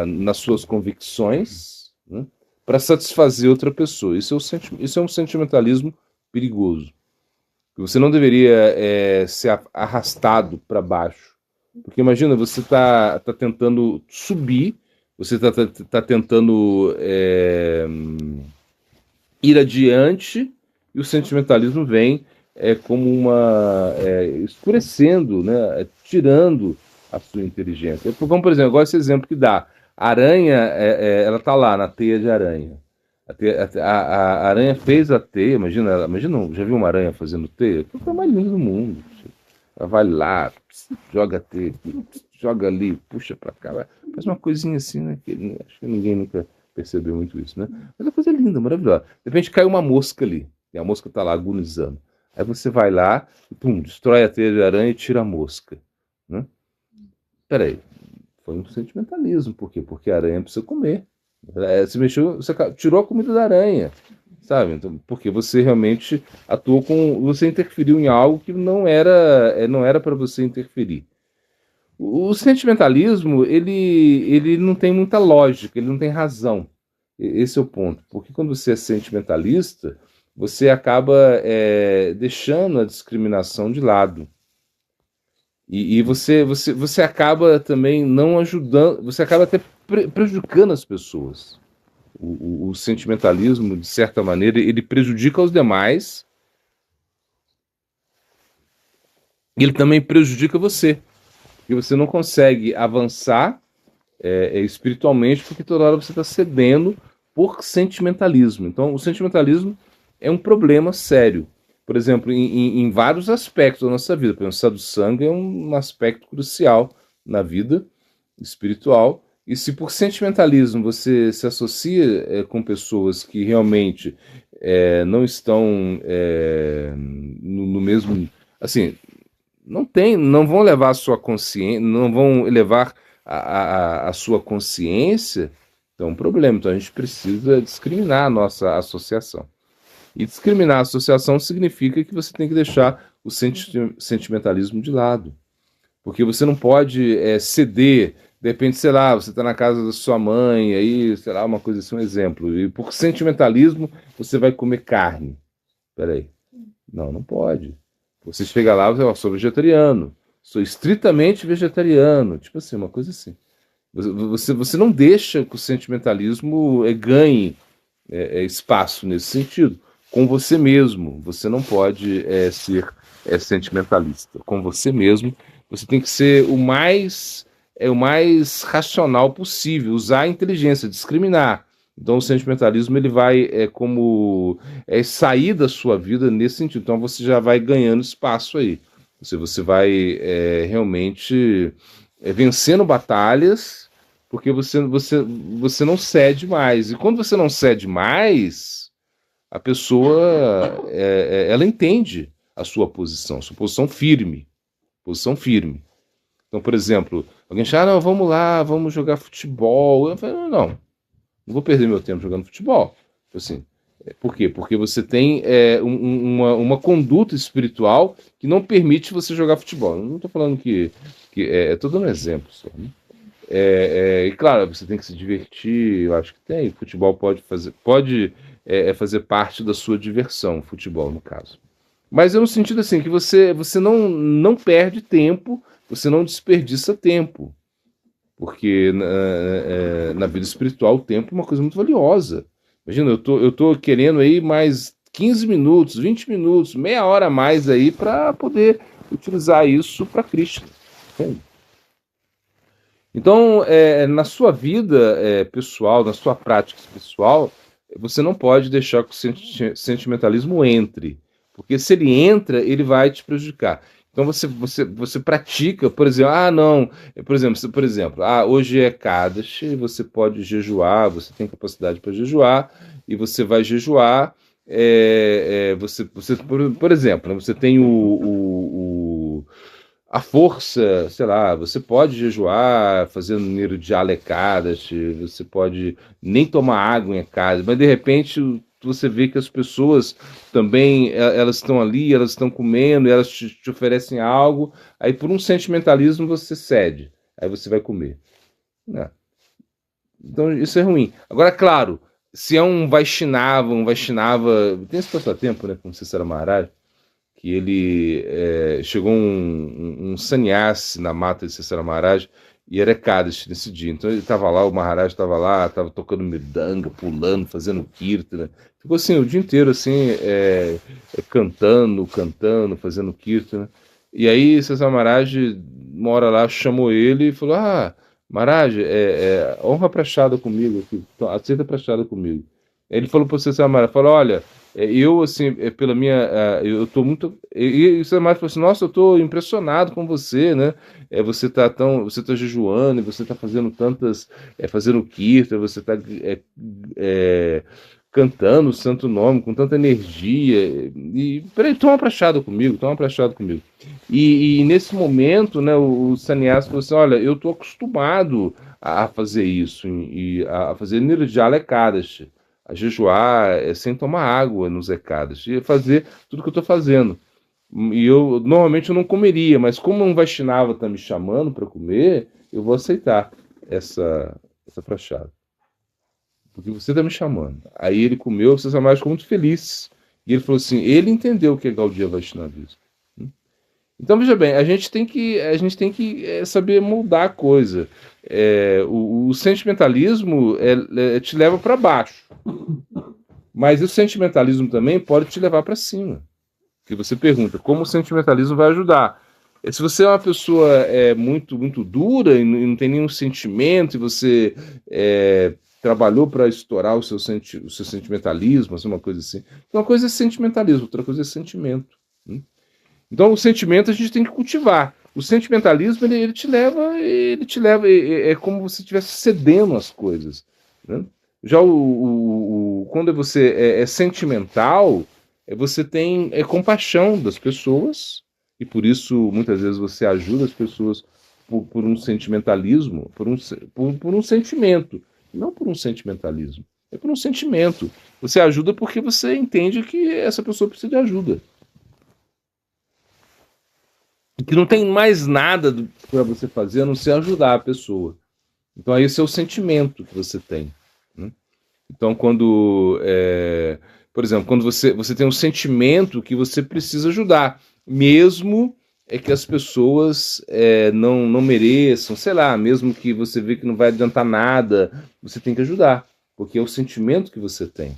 nas suas convicções, né, para satisfazer outra pessoa. Isso é um sentimentalismo perigoso. Você não deveria ser arrastado para baixo. Porque imagina, você está tentando subir, você está tentando ir adiante, e o sentimentalismo vem como escurecendo, né, tirando a sua inteligência. Como, por exemplo, agora esse exemplo que dá. A aranha, ela está lá na teia de aranha. A aranha fez a teia, imagina, já viu uma aranha fazendo teia? É a coisa mais linda do mundo. Ela vai lá, joga a teia, joga ali, puxa para cá, faz uma coisinha assim, né? Acho que ninguém nunca percebeu muito isso, né? Mas a coisa é linda, maravilhosa. De repente cai uma mosca ali, e a mosca está lá agonizando. Aí você vai lá e pum, destrói a teia de aranha e tira a mosca, né? Peraí, foi um sentimentalismo. Por quê? Porque a aranha precisa comer. Você mexeu, você tirou a comida da aranha, sabe? Então, porque você realmente atuou você interferiu em algo que não era para você interferir. O sentimentalismo, ele não tem muita lógica, ele não tem razão. Esse é o ponto. Porque quando você é sentimentalista, você acaba deixando a discriminação de lado. E você acaba também não ajudando, você acaba até prejudicando as pessoas. O sentimentalismo, de certa maneira, ele prejudica os demais e ele também prejudica você. Porque você não consegue avançar espiritualmente porque toda hora você está cedendo por sentimentalismo. Então, o sentimentalismo é um problema sério. Por exemplo, em vários aspectos da nossa vida. Por exemplo, o sadhusanga é um aspecto crucial na vida espiritual. E se por sentimentalismo você se associa com pessoas que realmente não estão no mesmo... Assim, não vão levar a sua consciência, não vão elevar a sua consciência, então é um problema. Então a gente precisa discriminar a nossa associação. E discriminar a associação significa que você tem que deixar o sentimentalismo de lado. Porque você não pode ceder, de repente, sei lá, você está na casa da sua mãe, aí, sei lá, uma coisa assim, um exemplo. E por sentimentalismo você vai comer carne. Peraí. Não pode. Você chega lá e fala, sou vegetariano, sou estritamente vegetariano, tipo assim, uma coisa assim. Você não deixa que o sentimentalismo ganhe espaço nesse sentido. Com você mesmo, você não pode ser sentimentalista. Com você mesmo, você tem que ser o mais racional possível, usar a inteligência, discriminar. Então o sentimentalismo ele vai sair da sua vida nesse sentido. Então você já vai ganhando espaço aí. Você vai realmente vencendo batalhas porque você não cede mais. E quando você não cede mais, a pessoa ela entende a sua posição firme. Posição firme. Então, por exemplo, alguém diz, não, vamos lá, vamos jogar futebol. Eu falo, não vou perder meu tempo jogando futebol. Assim, por quê? Porque você tem uma conduta espiritual que não permite você jogar futebol. Eu não estou falando que estou dando um exemplo só. Né? E claro, você tem que se divertir, eu acho que tem. Futebol pode fazer parte da sua diversão, futebol, no caso. Mas é no sentido assim, que você não perde tempo, você não desperdiça tempo. Porque na vida espiritual o tempo é uma coisa muito valiosa. Imagina, eu tô querendo aí mais 15 minutos, 20 minutos, meia hora a mais aí para poder utilizar isso para Cristo. Entende? Então, na sua vida pessoal, na sua prática pessoal, você não pode deixar que o sentimentalismo entre. Porque se ele entra, ele vai te prejudicar. Então você pratica, por exemplo, não, por exemplo, hoje é Kadashi, você pode jejuar, você tem capacidade para jejuar, e você vai jejuar, por exemplo, né, você tem a força, sei lá, você pode jejuar fazendo Nirjala Ekadashi, você pode nem tomar água em Ekadashi, mas de repente você vê que as pessoas também, elas estão ali, elas estão comendo, elas te oferecem algo, aí por um sentimentalismo você cede, aí você vai comer. Não. Então isso é ruim. Agora, claro, se é um Vaishnava, tem esse passatempo, né, como Cícera Maharaj, que ele chegou um sannyasi na mata de Cícera Maharaj e era Ekadashi nesse dia. Então ele estava lá, o Maharaj estava lá, estava tocando mridanga, pulando, fazendo kirtana. Ficou assim o dia inteiro assim, cantando, fazendo kirtana. E aí Cícera Maharaj, uma hora lá, chamou ele e falou, Maharaj, honra prachada comigo aqui, aceita prachada comigo. Ele falou para o Cícera Maharaj, falou, olha, eu, assim, pela minha. Eu tô muito. E o Samar falou assim: nossa, eu tô impressionado com você, né? Você tá jejuando, você tá fazendo tantas. Fazendo kirtan, você tá cantando o santo nome com tanta energia. E peraí, toma uma prachada comigo, toma uma prachada comigo. E nesse momento, né, o sannyasi falou assim: olha, eu tô acostumado a fazer isso, e a fazer Nirjala Ekadashi, a jejuar sem tomar água nos Ekadas, e fazer tudo que eu estou fazendo. E normalmente eu não comeria, mas como um Vaishnava está me chamando para comer, eu vou aceitar essa prachada. Porque você está me chamando. Aí ele comeu, você mais ficou muito feliz. E ele falou assim, ele entendeu o que é Gaudiya Vaishnavismo. Então, veja bem, a gente tem que saber moldar a coisa. O sentimentalismo te leva para baixo. Mas o sentimentalismo também pode te levar para cima. Porque você pergunta, como o sentimentalismo vai ajudar? Se você é uma pessoa muito, muito dura e não tem nenhum sentimento, e você trabalhou para estourar o seu sentimentalismo, assim, uma coisa assim. Uma coisa é sentimentalismo, outra coisa é sentimento. Então o sentimento a gente tem que cultivar. O sentimentalismo ele te leva, é como se estivesse cedendo as coisas. Né? Já quando você é sentimental, você tem compaixão das pessoas, e por isso muitas vezes você ajuda as pessoas por um sentimentalismo, por um sentimento, não por um sentimentalismo, é por um sentimento. Você ajuda porque você entende que essa pessoa precisa de ajuda. Que não tem mais nada para você fazer a não ser ajudar a pessoa. Então, aí esse é o sentimento que você tem. Né? Então, por exemplo, quando você tem um sentimento que você precisa ajudar, mesmo é que as pessoas não mereçam, sei lá, mesmo que você vê que não vai adiantar nada, você tem que ajudar, porque é o sentimento que você tem,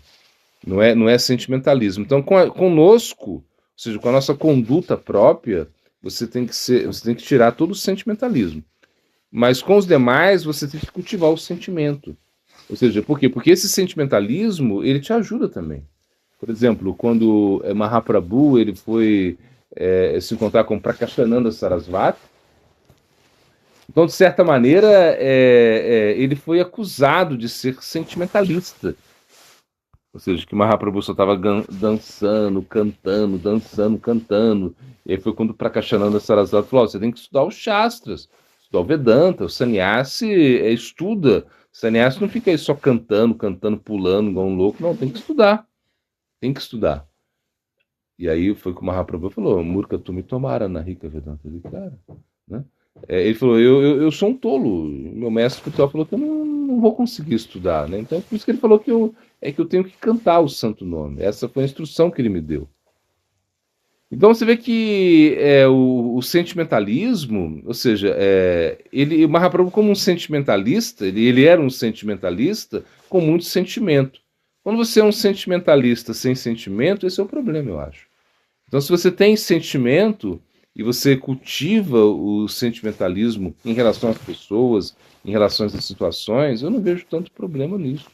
não é sentimentalismo. Então, conosco, ou seja, com a nossa conduta própria, você tem que tirar todo o sentimentalismo. Mas com os demais, você tem que cultivar o sentimento. Ou seja, por quê? Porque esse sentimentalismo, ele te ajuda também. Por exemplo, quando Mahaprabhu ele foi se encontrar com Prakashananda Sarasvati, então, de certa maneira, ele foi acusado de ser sentimentalista. Ou seja, que Mahaprabhu só estava dançando, cantando, dançando, cantando. E aí foi quando Prakashananda Sarasvati falou: você tem que estudar os Shastras, estudar o Vedanta, o Sannyasi estuda. O Sannyasi não fica aí só cantando, cantando, pulando, igual um louco. Não, tem que estudar. Tem que estudar. E aí foi que o Mahaprabhu falou: Murka tu me tomara na rica Vedanta. Eu disse, cara, né? Ele falou: eu sou um tolo. Meu mestre espiritual falou que eu não vou conseguir estudar, né? Então, por isso que ele falou que eu tenho que cantar o santo nome. Essa foi a instrução que ele me deu. Então você vê que o sentimentalismo, ou seja, o Mahaprabhu como um sentimentalista, ele era um sentimentalista com muito sentimento. Quando você é um sentimentalista sem sentimento, esse é o problema, eu acho. Então, se você tem sentimento e você cultiva o sentimentalismo em relação às pessoas, em relação às situações, eu não vejo tanto problema nisso.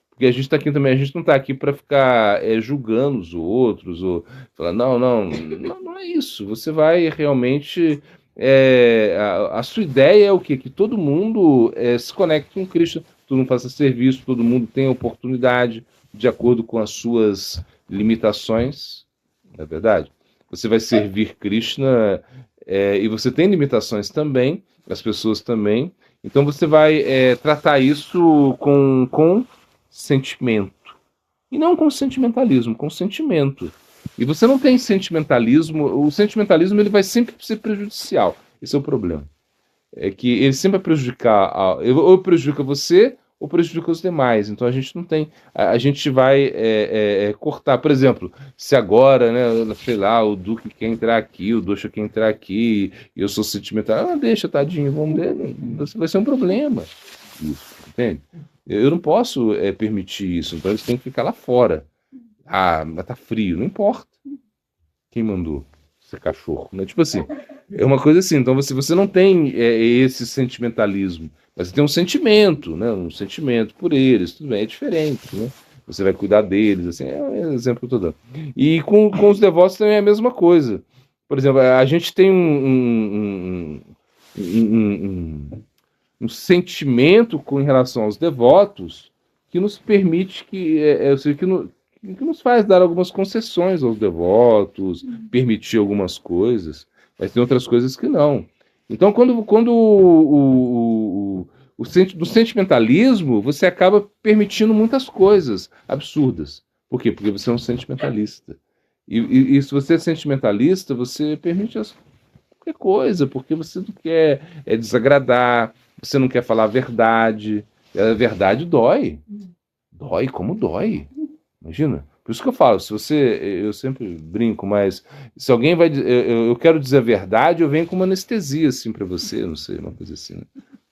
Porque a gente está aqui também, a gente não está aqui para ficar julgando os outros, ou falar, não é isso. Você vai realmente. A sua ideia é o quê? Que todo mundo se conecte com Cristo, todo mundo faça serviço, todo mundo tenha oportunidade, de acordo com as suas limitações, não é verdade? Você vai servir Krishna e você tem limitações também, as pessoas também, então você vai tratar isso com sentimento. E não com sentimentalismo, com sentimento. E você não tem sentimentalismo, o sentimentalismo ele vai sempre ser prejudicial. Esse é o problema. É que ele sempre vai prejudicar, ou prejudica você, ou prejudica os demais. Então a gente não tem, a gente vai cortar. Por exemplo, se agora, né, sei lá, o Duque quer entrar aqui, o Doxa quer entrar aqui, e eu sou sentimental, deixa, tadinho, vamos ver, vai ser um problema. Isso, entende? Eu não posso permitir isso, então eles têm que ficar lá fora. Ah, mas tá frio, não importa. Quem mandou ser cachorro? Né? Tipo assim, é uma coisa assim. Então você não tem esse sentimentalismo, mas você tem um sentimento, né? Um sentimento por eles, tudo bem, é diferente, né? Você vai cuidar deles, assim, é um exemplo que eu tô dando. E com os devotos também é a mesma coisa. Por exemplo, a gente tem um sentimento com relação aos devotos que nos permite que nos faz dar algumas concessões aos devotos, permitir algumas coisas, mas tem outras coisas que não. Então, quando do sentimentalismo, você acaba permitindo muitas coisas absurdas. Por quê? Porque você é um sentimentalista. E se você é sentimentalista, você permite qualquer coisa, porque você não quer desagradar, você não quer falar a verdade. A verdade dói. Dói como dói. Imagina. Por isso que eu falo, se você, eu sempre brinco, mas se alguém vai, eu quero dizer a verdade, eu venho com uma anestesia assim para você, não sei, uma coisa assim, né?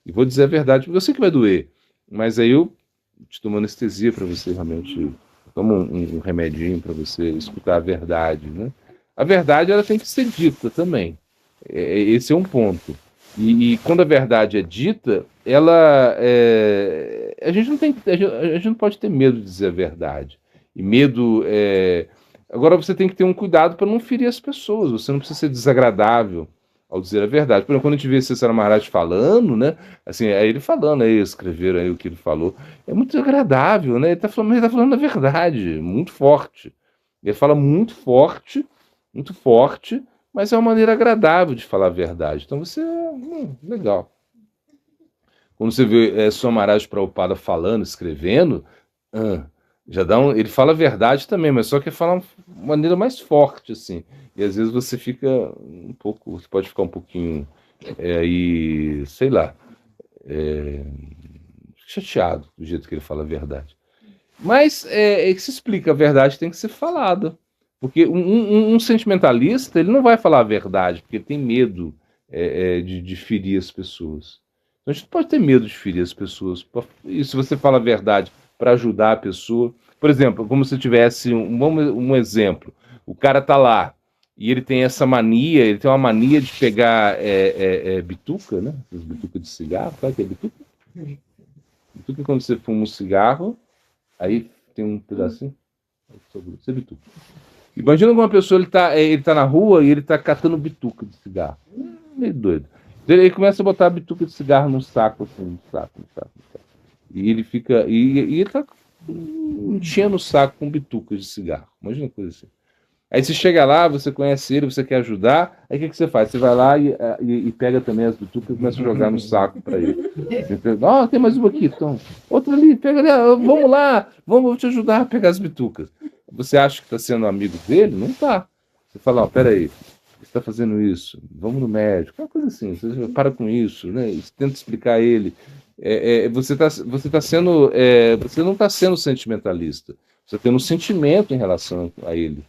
E vou dizer a verdade, porque eu sei que vai doer, mas aí eu te dou uma anestesia para você realmente, toma um remedinho para você escutar a verdade, né? A verdade ela tem que ser dita também. Esse é um ponto. E quando a verdade é dita, a gente não tem, a gente não pode ter medo de dizer a verdade. E medo. Agora você tem que ter um cuidado para não ferir as pessoas. Você não precisa ser desagradável ao dizer a verdade. Por exemplo, quando a gente vê Cesar Maharaj falando, né? Assim, aí ele falando, aí escreveram aí o que ele falou. É muito desagradável, né? Ele está falando a verdade, muito forte. Ele fala muito forte, mas é uma maneira agradável de falar a verdade. Então você. Legal. Quando você vê Swami Maharaj Prabhupada falando, escrevendo. Já dá ele fala a verdade também, mas só que ele fala de uma maneira mais forte, assim. E às vezes você fica um pouco, você pode ficar um pouquinho aí, sei lá, chateado do jeito que ele fala a verdade. Mas que se explica, a verdade tem que ser falada. Porque um sentimentalista, ele não vai falar a verdade, porque ele tem medo de ferir as pessoas. Então a gente não pode ter medo de ferir as pessoas. E se você fala a verdade para ajudar a pessoa... Por exemplo, como se tivesse um exemplo. O cara tá lá e ele tem essa mania, ele tem uma mania de pegar bituca, né? Bituca de cigarro, sabe o que é bituca? Bituca é quando você fuma um cigarro, aí tem um pedacinho. Isso é bituca. Imagina uma pessoa, ele tá na rua e ele tá catando bituca de cigarro. Meio doido. Ele começa a botar a bituca de cigarro num saco, assim, no saco. E ele fica. E ele tá enchendo o saco com bituca de cigarro. Imagina uma coisa assim. Aí você chega lá, você conhece ele, você quer ajudar, aí o que você faz? Você vai lá e pega também as bitucas e começa a jogar no saco para ele. Tem mais uma aqui, então. Outra ali, pega ali, vamos lá, vamos te ajudar a pegar as bitucas. Você acha que está sendo amigo dele? Não está. Você fala, peraí, você está fazendo isso, vamos no médico, uma coisa assim, você para com isso, né? Você tenta explicar a ele. Você tá sendo. Você não está sendo sentimentalista. Você está tendo um sentimento em relação a ele.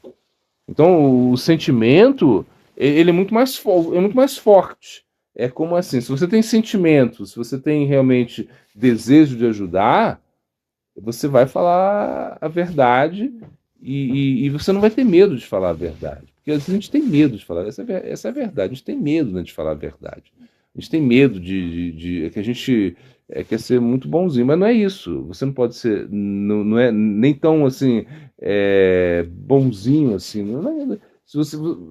Então, o sentimento, ele é muito mais forte. É como assim, se você tem sentimento, se você tem realmente desejo de ajudar, você vai falar a verdade e você não vai ter medo de falar a verdade. Porque às vezes a gente tem medo de falar, essa é a verdade, a gente tem medo, né, de falar a verdade. A gente tem medo que a gente quer ser muito bonzinho, mas não é isso. Você não pode ser, não é nem tão assim bonzinho assim. Não é,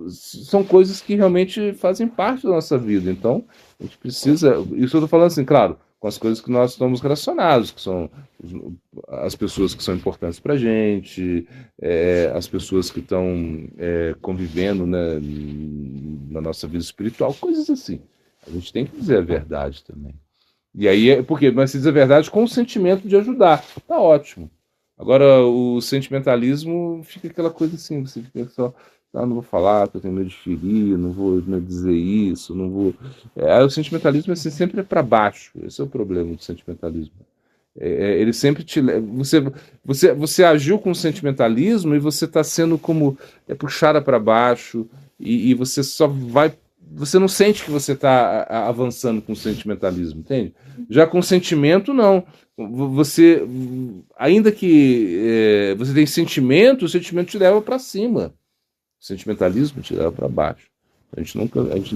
são coisas que realmente fazem parte da nossa vida. Então, a gente precisa. Isso eu estou falando assim, claro, com as coisas que nós estamos relacionados, que são as pessoas que são importantes para a gente, as pessoas que estão convivendo, né, na nossa vida espiritual, coisas assim. A gente tem que dizer a verdade também. E aí, porque mas se diz a verdade com o sentimento de ajudar, tá ótimo. Agora, o sentimentalismo fica aquela coisa assim, você fica só, não vou falar, eu tenho medo de ferir, não vou dizer isso, não vou... o sentimentalismo assim, sempre é para baixo, esse é o problema do sentimentalismo. Ele sempre te leva... Você agiu com sentimentalismo e você está sendo como puxada para baixo e você só vai... Você não sente que você está avançando com sentimentalismo, entende? Já com sentimento, não. Você, ainda que você tem sentimento, o sentimento te leva para cima. O sentimentalismo te leva para baixo. A gente não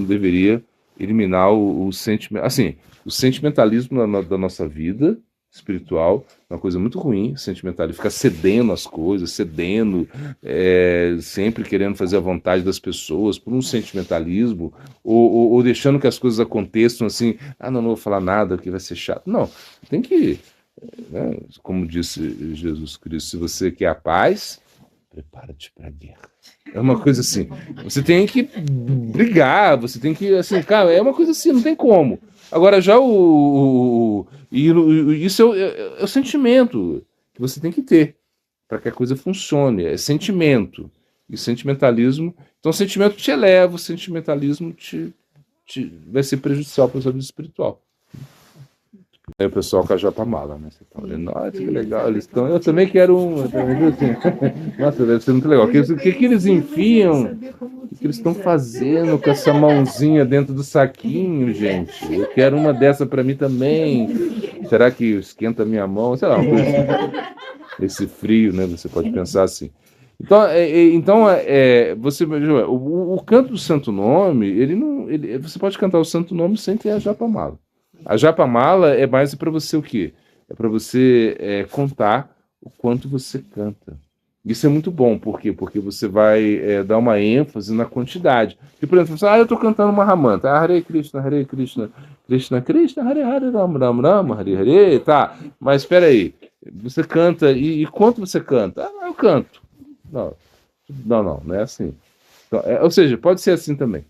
deveria eliminar o sentimento. Assim, o sentimentalismo da nossa vida espiritual é uma coisa muito ruim, sentimental, ficar cedendo as coisas, sempre querendo fazer a vontade das pessoas por um sentimentalismo, ou deixando que as coisas aconteçam assim, não vou falar nada que vai ser chato. Não, tem que, né, como disse Jesus Cristo, se você quer a paz, prepara-te para a guerra. É uma coisa assim, você tem que brigar, você tem que, assim, cara, é uma coisa assim, não tem como. Agora, já isso é o sentimento que você tem que ter para que a coisa funcione. É sentimento. E sentimentalismo. Então, o sentimento te eleva, o sentimentalismo vai ser prejudicial para a sua vida espiritual. Aí o pessoal com a japa mala, né? Você tá olhando, que legal, eles estão. Eu também quero um. Nossa, deve ser muito legal. O que eles enfiam? O que eles estão fazendo com essa mãozinha dentro do saquinho, gente? Eu quero uma dessa para mim também. Será que esquenta a minha mão? Sei lá, uma coisa assim. Esse frio, né? Você pode pensar assim. Então, o canto do Santo Nome, você pode cantar o Santo Nome sem ter a japa mala. A japa mala é mais para você o quê? É para você contar o quanto você canta. Isso é muito bom, por quê? Porque você vai dar uma ênfase na quantidade. E, por exemplo, eu estou cantando uma Ramanta. Hare Krishna, Krishna Krishna, Hare Hare, Ram Ram Ram, Hare Hare, tá. Mas espera aí, você canta, e quanto você canta? Eu canto. Não é assim. Então, ou seja, pode ser assim também.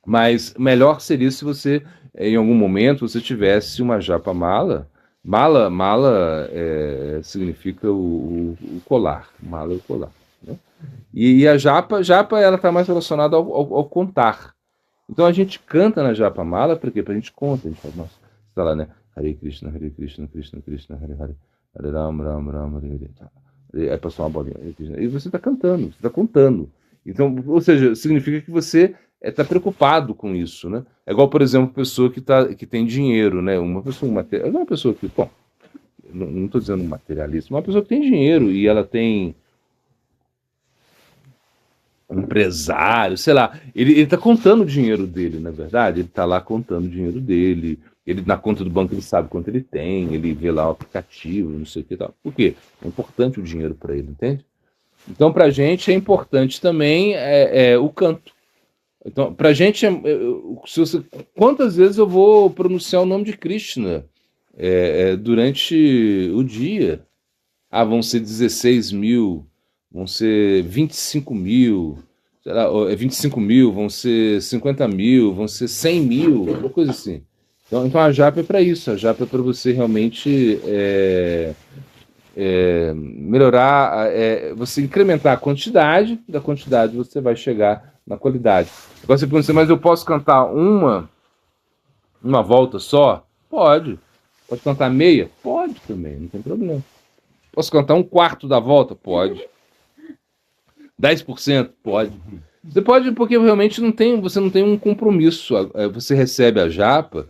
Mas melhor seria se você, em algum momento, você tivesse uma japa mala. Mala significa o colar. Mala é o colar. Né? E a japa ela está mais relacionada ao contar. Então a gente canta na japa mala, por quê? Para a gente conta. A gente fala, nossa, está lá, né? Hare Krishna, Krishna Krishna, Hare Hare, Hare Ram, Ram Ram, Hare Hare. Aí passou uma bolinha. E você está cantando, você está contando. Então, ou seja, significa que você está preocupado com isso, né? É igual, por exemplo, pessoa que tem dinheiro, né? Uma pessoa material, não é uma pessoa que, bom, não estou dizendo materialista, uma pessoa que tem dinheiro e ela tem um empresário, sei lá, ele está contando o dinheiro dele, na verdade, ele está lá contando o dinheiro dele, ele na conta do banco ele sabe quanto ele tem, ele vê lá o aplicativo, não sei o que tal. Por quê? É importante o dinheiro para ele, entende? Então, para a gente é importante também o canto. Então, para a gente, quantas vezes eu vou pronunciar o nome de Krishna durante o dia? Ah, vão ser 16 mil, vão ser 25 mil, sei lá, 25 mil, vão ser 50 mil, vão ser 100 mil, uma coisa assim. Então a japa é para isso, a japa é para você realmente melhorar, você incrementar a quantidade, da quantidade você vai chegar na qualidade. Agora você pergunta assim, mas eu posso cantar uma volta só? Pode. Pode cantar meia? Pode também, não tem problema. Posso cantar um quarto da volta? Pode. 10%? Pode. Você pode, porque realmente você não tem um compromisso. Você recebe a japa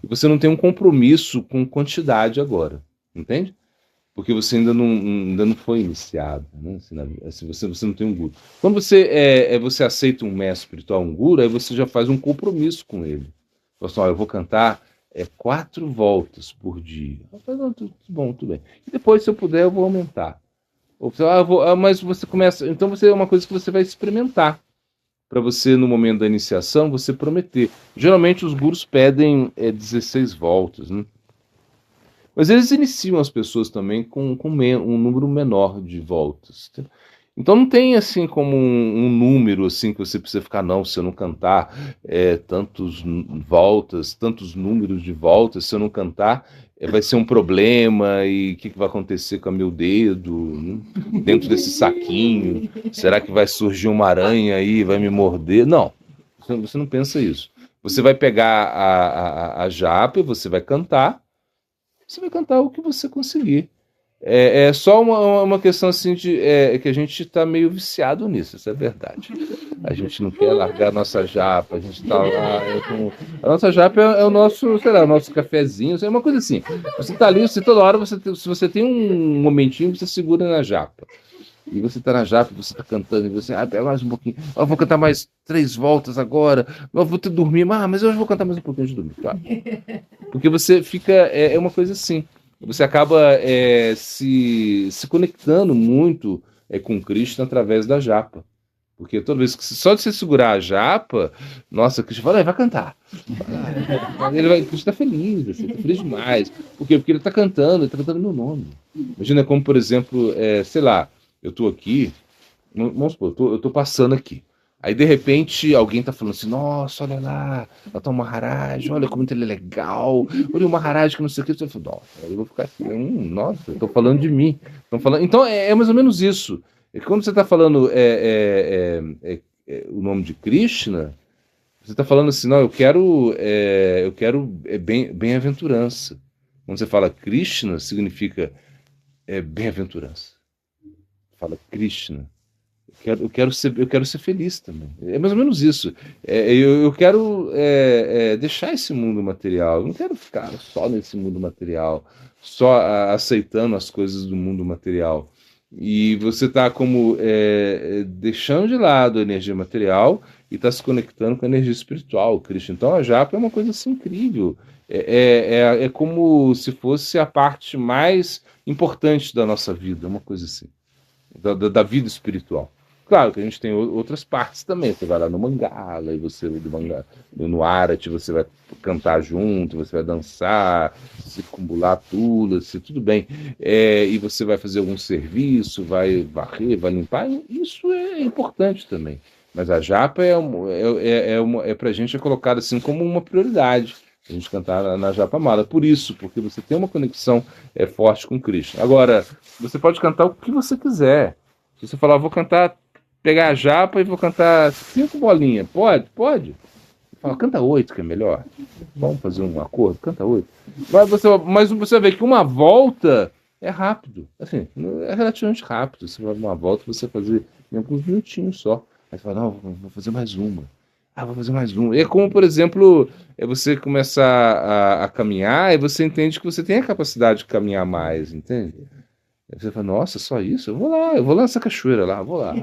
e você não tem um compromisso com quantidade agora. Entende? Porque você ainda não foi iniciado. Né? Assim, você não tem um guru. Quando você aceita um mestre espiritual, um guru, aí você já faz um compromisso com ele. Fala assim, eu vou cantar 4 voltas por dia. Não, tudo bom, tudo bem. E depois, se eu puder, eu vou aumentar. Ou mas você começa. Então é uma coisa que você vai experimentar. Para você, no momento da iniciação, você prometer. Geralmente os gurus pedem 16 voltas, né? Mas eles iniciam as pessoas também com um número menor de voltas. Então não tem assim como um número assim que você precisa ficar, não, se eu não cantar tantos voltas, tantos números de voltas, se eu não cantar vai ser um problema e o que vai acontecer com o meu dedo, né? Dentro desse saquinho, será que vai surgir uma aranha aí, vai me morder? Não, você não pensa isso. Você vai pegar a japa e você vai cantar o que você conseguir. É só uma questão assim que a gente está meio viciado nisso, isso é verdade. A gente não quer largar a nossa japa, a gente está lá. A nossa japa é o nosso, sei lá, o nosso cafezinho, é uma coisa assim. Você está ali, toda hora, se você tem um momentinho, você segura na japa. E você está na japa, você está cantando, e você, pega mais um pouquinho, eu vou cantar mais 3 voltas agora, eu vou ter que dormir, mas eu vou cantar mais um pouquinho de dormir, claro. Porque você fica, é uma coisa assim, você acaba se conectando muito com Krishna através da japa. Porque toda vez que só de você segurar a japa, nossa, Krishna fala, vai cantar. Krishna está feliz, assim, tá feliz demais. Por quê? Porque ele está cantando meu nome. Imagina como, por exemplo, sei lá, eu estou aqui, vamos supor, eu tô passando aqui. Aí, de repente, alguém tá falando assim, nossa, olha lá tá o Maharaj, olha como ele é legal, olha o Maharaj que não sei o que. Eu falo, nossa, eu vou ficar aqui, nossa, eu tô falando de mim. Então, é mais ou menos isso. Quando você tá falando o nome de Krishna, você tá falando assim, não, eu quero bem-aventurança. Quando você fala Krishna, significa bem-aventurança. Fala Krishna. Eu quero ser feliz também. É mais ou menos isso. Eu quero deixar esse mundo material. Eu não quero ficar só nesse mundo material, só aceitando as coisas do mundo material. E você está como deixando de lado a energia material e está se conectando com a energia espiritual, Krishna. Então a japa é uma coisa assim incrível. É como se fosse a parte mais importante da nossa vida, uma coisa assim, da vida espiritual. Claro que a gente tem outras partes também. Você vai lá no Mangala, e você no Arati, você vai cantar junto, você vai dançar, circumbular tudo bem. E você vai fazer algum serviço, vai varrer, vai limpar. Isso é importante também. Mas a japa pra gente colocada assim como uma prioridade. A gente cantar na japa mala. Por isso, porque você tem uma conexão forte com Krishna. Agora, você pode cantar o que você quiser. Se você falar, vou pegar a japa e vou cantar 5 bolinhas. Pode. Fala, canta 8 que é melhor. Vamos fazer um acordo, canta 8. Mas você vai ver que uma volta é rápido, assim, é relativamente rápido. Você vai dar uma volta, você fazer em alguns minutinhos só. Aí você fala, não, vou fazer mais uma. Ah, vou fazer mais uma. E é como, por exemplo, você começar a caminhar e você entende que você tem a capacidade de caminhar mais, entende? Aí você fala, nossa, só isso? Eu vou lá nessa cachoeira lá, vou lá.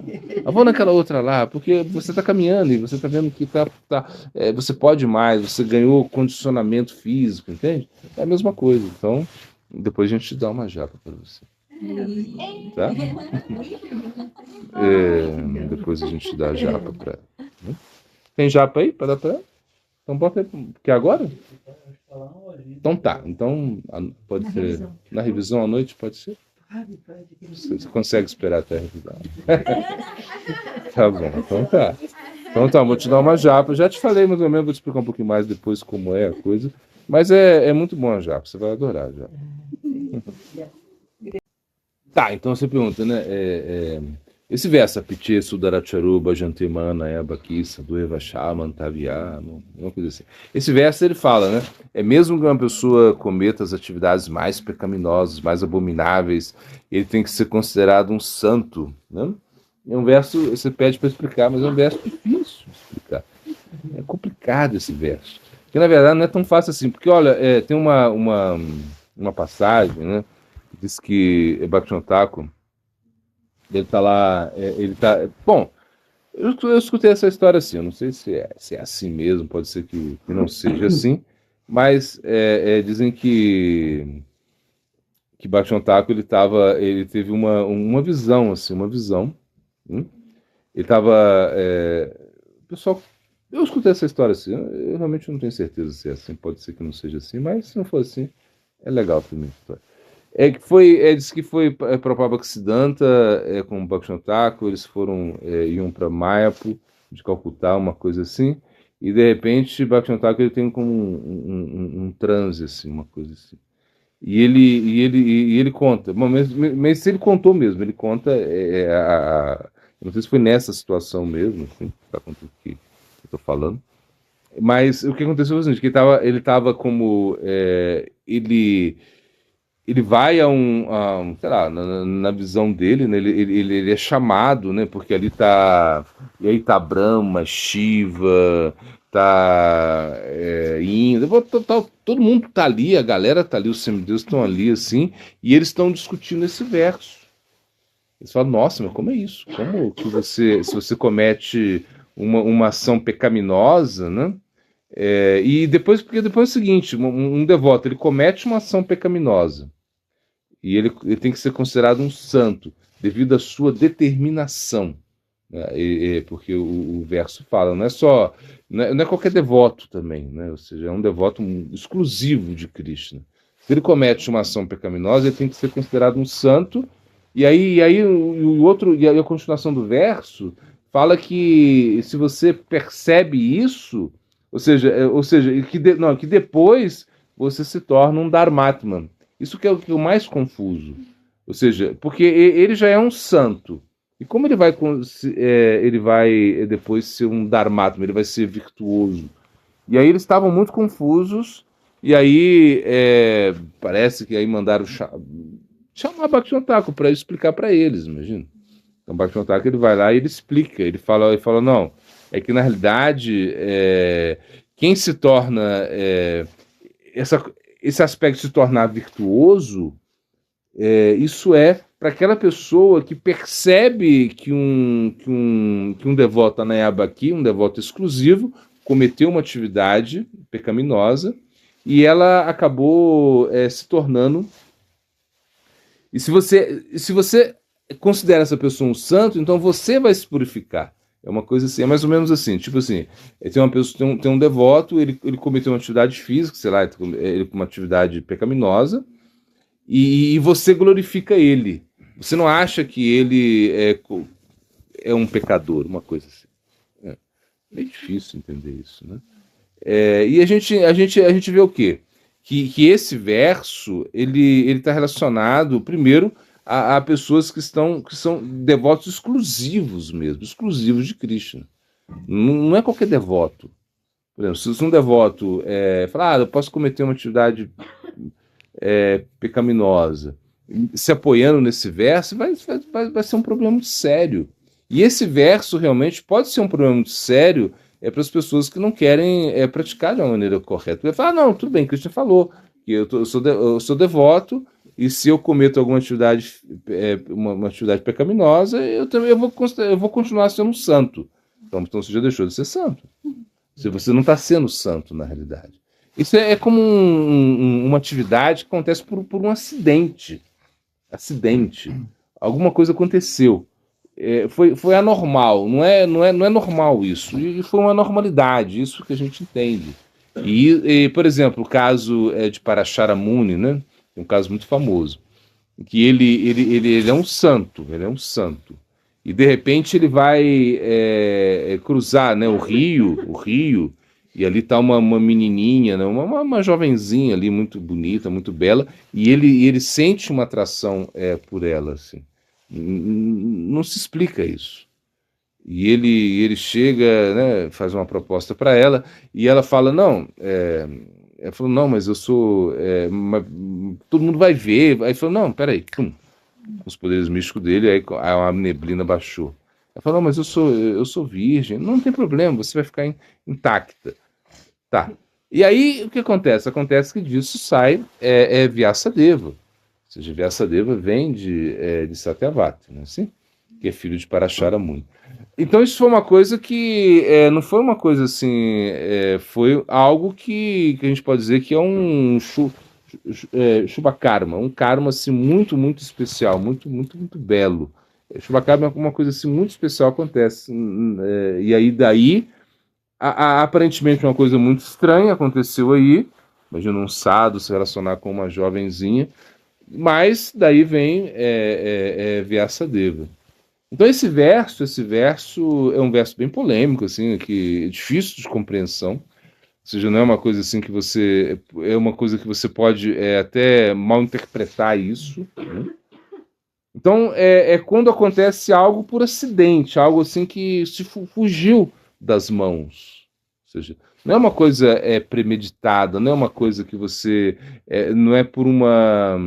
Eu vou naquela outra lá, porque você está caminhando e você está vendo que você pode mais, você ganhou condicionamento físico, entende? É a mesma coisa. Então, depois a gente dá uma japa para você. Tá? Depois a gente dá a japa para ela. Né? Tem japa aí para dar para ela? Então bota aí, porque agora? Então tá. Então pode ser na revisão à noite, pode ser? Você consegue esperar até a revisão? Tá bom, então tá. Então tá, vou te dar uma japa. Já te falei mais ou menos, vou te explicar um pouquinho mais depois como é a coisa. Mas é muito bom a japa, você vai adorar a japa. Tá, então você pergunta, né? Esse verso, Apitye, Sudaracharuba, Jantemana, Ebakissa, Dueva Shaman, Taviá, uma coisa assim. Esse verso ele fala, né? É mesmo que uma pessoa cometa as atividades mais pecaminosas, mais abomináveis, ele tem que ser considerado um santo, né? É um verso, você pede para explicar, mas é um verso difícil de explicar. É complicado esse verso. Porque na verdade não é tão fácil assim, porque olha, tem uma passagem, né? Que diz que Bhaktivinoda Thakur, ele tá lá, ele tá. Bom, eu escutei essa história assim, eu não sei se é assim mesmo, pode ser que não seja assim, mas dizem que Bhaktivinoda Thakur, ele teve uma visão, assim, uma visão. Ele estava. Pessoal, eu escutei essa história assim, eu realmente não tenho certeza se é assim, pode ser que não seja assim, mas se não for assim, é legal também a história. Diz que foi Prabhupada com o Bhaktivinoda Thakur, eles iam para Mayapur, de Calcutá, uma coisa assim, e de repente Bhaktivinoda Thakur ele tem como um transe, assim, uma coisa assim. E ele conta, mas se ele contou mesmo, ele conta, eu não sei se foi nessa situação mesmo, assim, tá com tudo que eu estou falando, mas o que aconteceu foi o seguinte, que ele estava como, ele vai sei lá, na visão dele, né, ele é chamado, né, porque ali tá, e aí tá Brahma, Shiva, tá Indra, todo mundo tá ali, a galera tá ali, os semideuses estão ali, assim, e eles estão discutindo esse verso. Eles falam, nossa, mas como é isso? Como que se você comete uma ação pecaminosa, né, porque depois é o seguinte, um devoto, ele comete uma ação pecaminosa, e ele tem que ser considerado um santo, devido à sua determinação. Né? Porque o verso fala, não é qualquer devoto também, né? Ou seja, é um devoto exclusivo de Krishna. Se ele comete uma ação pecaminosa, ele tem que ser considerado um santo, e aí a continuação do verso fala que se você percebe isso, ou seja que depois você se torna um Dharmatman. Isso que é o mais confuso. Ou seja, porque ele já é um santo. E como ele vai depois ser um Dharmatma, ele vai ser virtuoso. E aí eles estavam muito confusos, e aí parece que aí mandaram chamar Bhaktivinoda Thakur para explicar para eles, imagina. Então Bhaktivinoda Thakur ele vai lá e ele explica, ele fala não, é que na realidade quem se torna esse aspecto de se tornar virtuoso, isso para aquela pessoa que percebe que um devoto anayabaki, um devoto exclusivo, cometeu uma atividade pecaminosa e ela acabou se tornando. E se você considera essa pessoa um santo, então você vai se purificar. É uma coisa assim, é mais ou menos assim, tipo assim, tem uma pessoa, tem um devoto, ele cometeu uma atividade física, sei lá, ele com uma atividade pecaminosa, e você glorifica ele. Você não acha que ele é um pecador, uma coisa assim. É meio difícil entender isso, né? E a gente vê o quê? Que esse verso ele está relacionado primeiro a pessoas que são devotos exclusivos mesmo, exclusivos de Krishna. Não é qualquer devoto. Por exemplo, se um devoto falar, eu posso cometer uma atividade pecaminosa, se apoiando nesse verso, vai ser um problema muito sério. E esse verso realmente pode ser um problema muito sério para as pessoas que não querem praticar de uma maneira correta. Vai falar, não, tudo bem, Cristian falou que eu sou devoto, e se eu cometo alguma atividade, uma atividade pecaminosa, eu vou continuar sendo um santo. Então você já deixou de ser santo. Se você não está sendo santo, na realidade. Isso é como uma atividade que acontece por um acidente. Alguma coisa aconteceu. Foi anormal. Não é normal isso. E foi uma normalidade, isso que a gente entende. Por exemplo, o caso de Parasharamuni, né? É um caso muito famoso, que ele é um santo, e de repente ele vai cruzar, né, o rio, e ali está uma menininha, né, uma jovenzinha ali, muito bonita, muito bela, e ele sente uma atração por ela, assim. Não se explica isso. E ele chega, né, faz uma proposta para ela, e ela fala, não, ela falou, não, mas eu sou. Todo mundo vai ver. Aí falou, não, peraí. Pum. Os poderes místicos dele, aí a neblina baixou. Ela falou, não, mas eu sou virgem. Não tem problema, você vai ficar intacta. Tá. E aí, o que acontece? Acontece que disso sai Vyasadeva. Ou seja, Vyasadeva vem de Satyavati, né? Assim? Que é filho de Parasharamuni. Então isso foi uma coisa que não foi uma coisa assim, foi algo que a gente pode dizer que é um Shubhakarma, um karma assim, muito, muito especial, muito, muito, muito belo. Shubhakarma é uma coisa assim, muito especial acontece. E aí daí, aparentemente uma coisa muito estranha aconteceu aí, imagina um sadhu se relacionar com uma jovenzinha, mas daí vem Vyasadeva. Então esse verso é um verso bem polêmico, assim, que é difícil de compreensão. Ou seja, não é uma coisa assim que você pode até mal interpretar isso, né? Então é quando acontece algo por acidente, algo assim que se fugiu das mãos. Ou seja, não é uma coisa premeditada, não é uma coisa que você não é por uma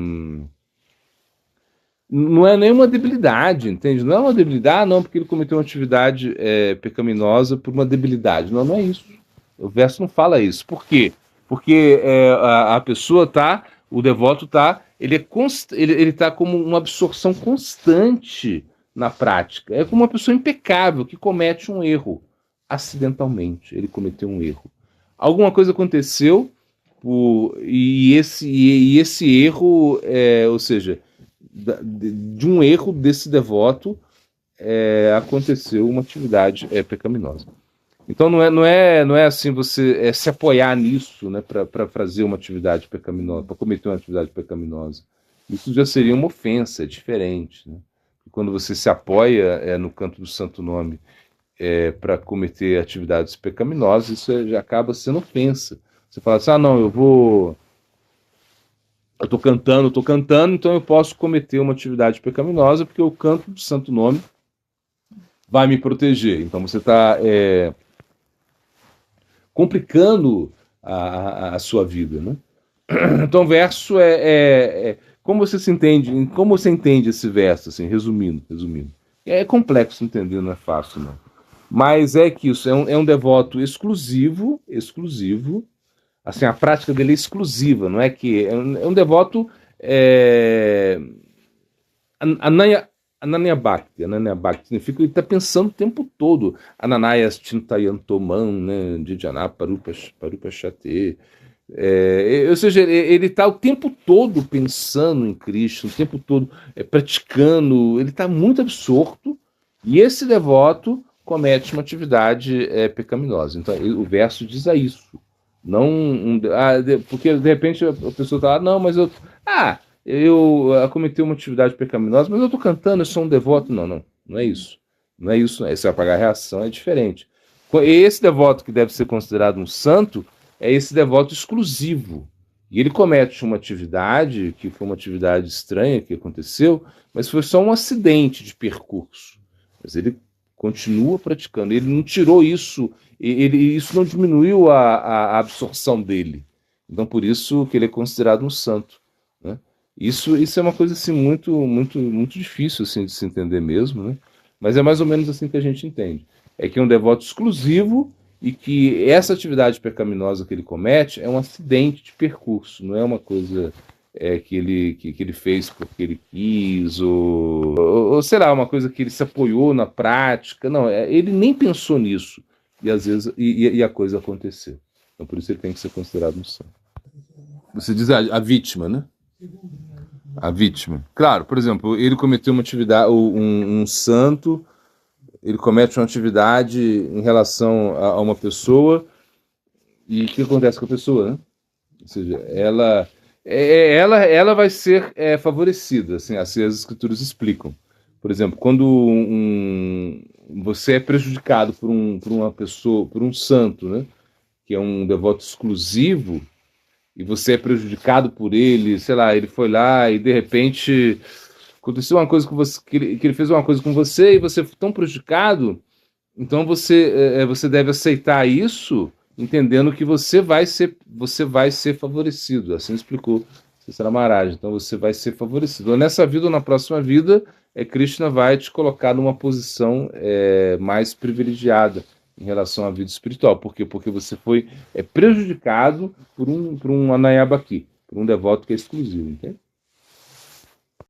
não é nenhuma debilidade, entende? Não é uma debilidade, não, porque ele cometeu uma atividade pecaminosa por uma debilidade. Não, não é isso. O verso não fala isso. Por quê? Porque a pessoa o devoto ele tá como uma absorção constante na prática. É como uma pessoa impecável que comete um erro acidentalmente. Ele cometeu um erro. Alguma coisa aconteceu e esse erro, ou seja, de um erro desse devoto aconteceu uma atividade pecaminosa. Então não é assim você se apoiar nisso, né, para fazer uma atividade pecaminosa, para cometer uma atividade pecaminosa. Isso já seria uma ofensa, é diferente, né? E quando você se apoia no canto do santo nome para cometer atividades pecaminosas, isso já acaba sendo ofensa. Você fala assim, não, eu estou cantando, então eu posso cometer uma atividade pecaminosa porque o canto do santo nome vai me proteger. Então você está complicando a sua vida, né? Então o verso como você entende esse verso, assim, resumindo. É complexo entender, não é fácil, não. Mas é que isso é um devoto exclusivo, assim, a prática dele é exclusiva, não é que é um devoto Ananya Bhakti significa que ele está pensando o tempo todo. Ananayas Chintayantomam, né, Didjana Parupachate. Ou seja, ele está o tempo todo pensando em Krishna, o tempo todo praticando, ele está muito absorto, e esse devoto comete uma atividade pecaminosa. Então, o verso diz isso. Não, porque de repente a pessoa está lá, não, mas eu cometi uma atividade pecaminosa, mas eu estou cantando, eu sou um devoto. Não é isso. Não é isso. Você vai pagar a reação, é diferente. Esse devoto que deve ser considerado um santo é esse devoto exclusivo. E ele comete uma atividade que foi uma atividade estranha que aconteceu, mas foi só um acidente de percurso. Mas ele continua praticando. Ele não tirou isso, isso não diminuiu a absorção dele. Então, por isso que ele é considerado um santo, né? Isso é uma coisa assim muito difícil assim de se entender mesmo, né? Mas é mais ou menos assim que a gente entende. É que é um devoto exclusivo e que essa atividade pecaminosa que ele comete é um acidente de percurso, não é uma coisa que ele fez porque ele quis, ou sei lá, uma coisa que ele se apoiou na prática. Não, ele nem pensou nisso. E às vezes e a coisa aconteceu. Então por isso ele tem que ser considerado um santo. Você diz a vítima, né? A vítima. Claro, por exemplo, ele cometeu uma atividade, um santo, ele comete uma atividade em relação a uma pessoa, e o que acontece com a pessoa, né? Ou seja, ela vai ser favorecida, assim as escrituras explicam. Por exemplo, quando você é prejudicado por uma pessoa, por um santo, né? Que é um devoto exclusivo, e você é prejudicado por ele, sei lá, ele foi lá e de repente aconteceu uma coisa com você, que ele fez uma coisa com você e você foi tão prejudicado, então você deve aceitar isso, entendendo que você vai ser favorecido. Assim explicou Cícero Maharaj. Então você vai ser favorecido. Ou nessa vida ou na próxima vida, Krishna vai te colocar numa posição mais privilegiada em relação à vida espiritual. Por quê? Porque você foi prejudicado por um anayabaki, por um devoto que é exclusivo, entende?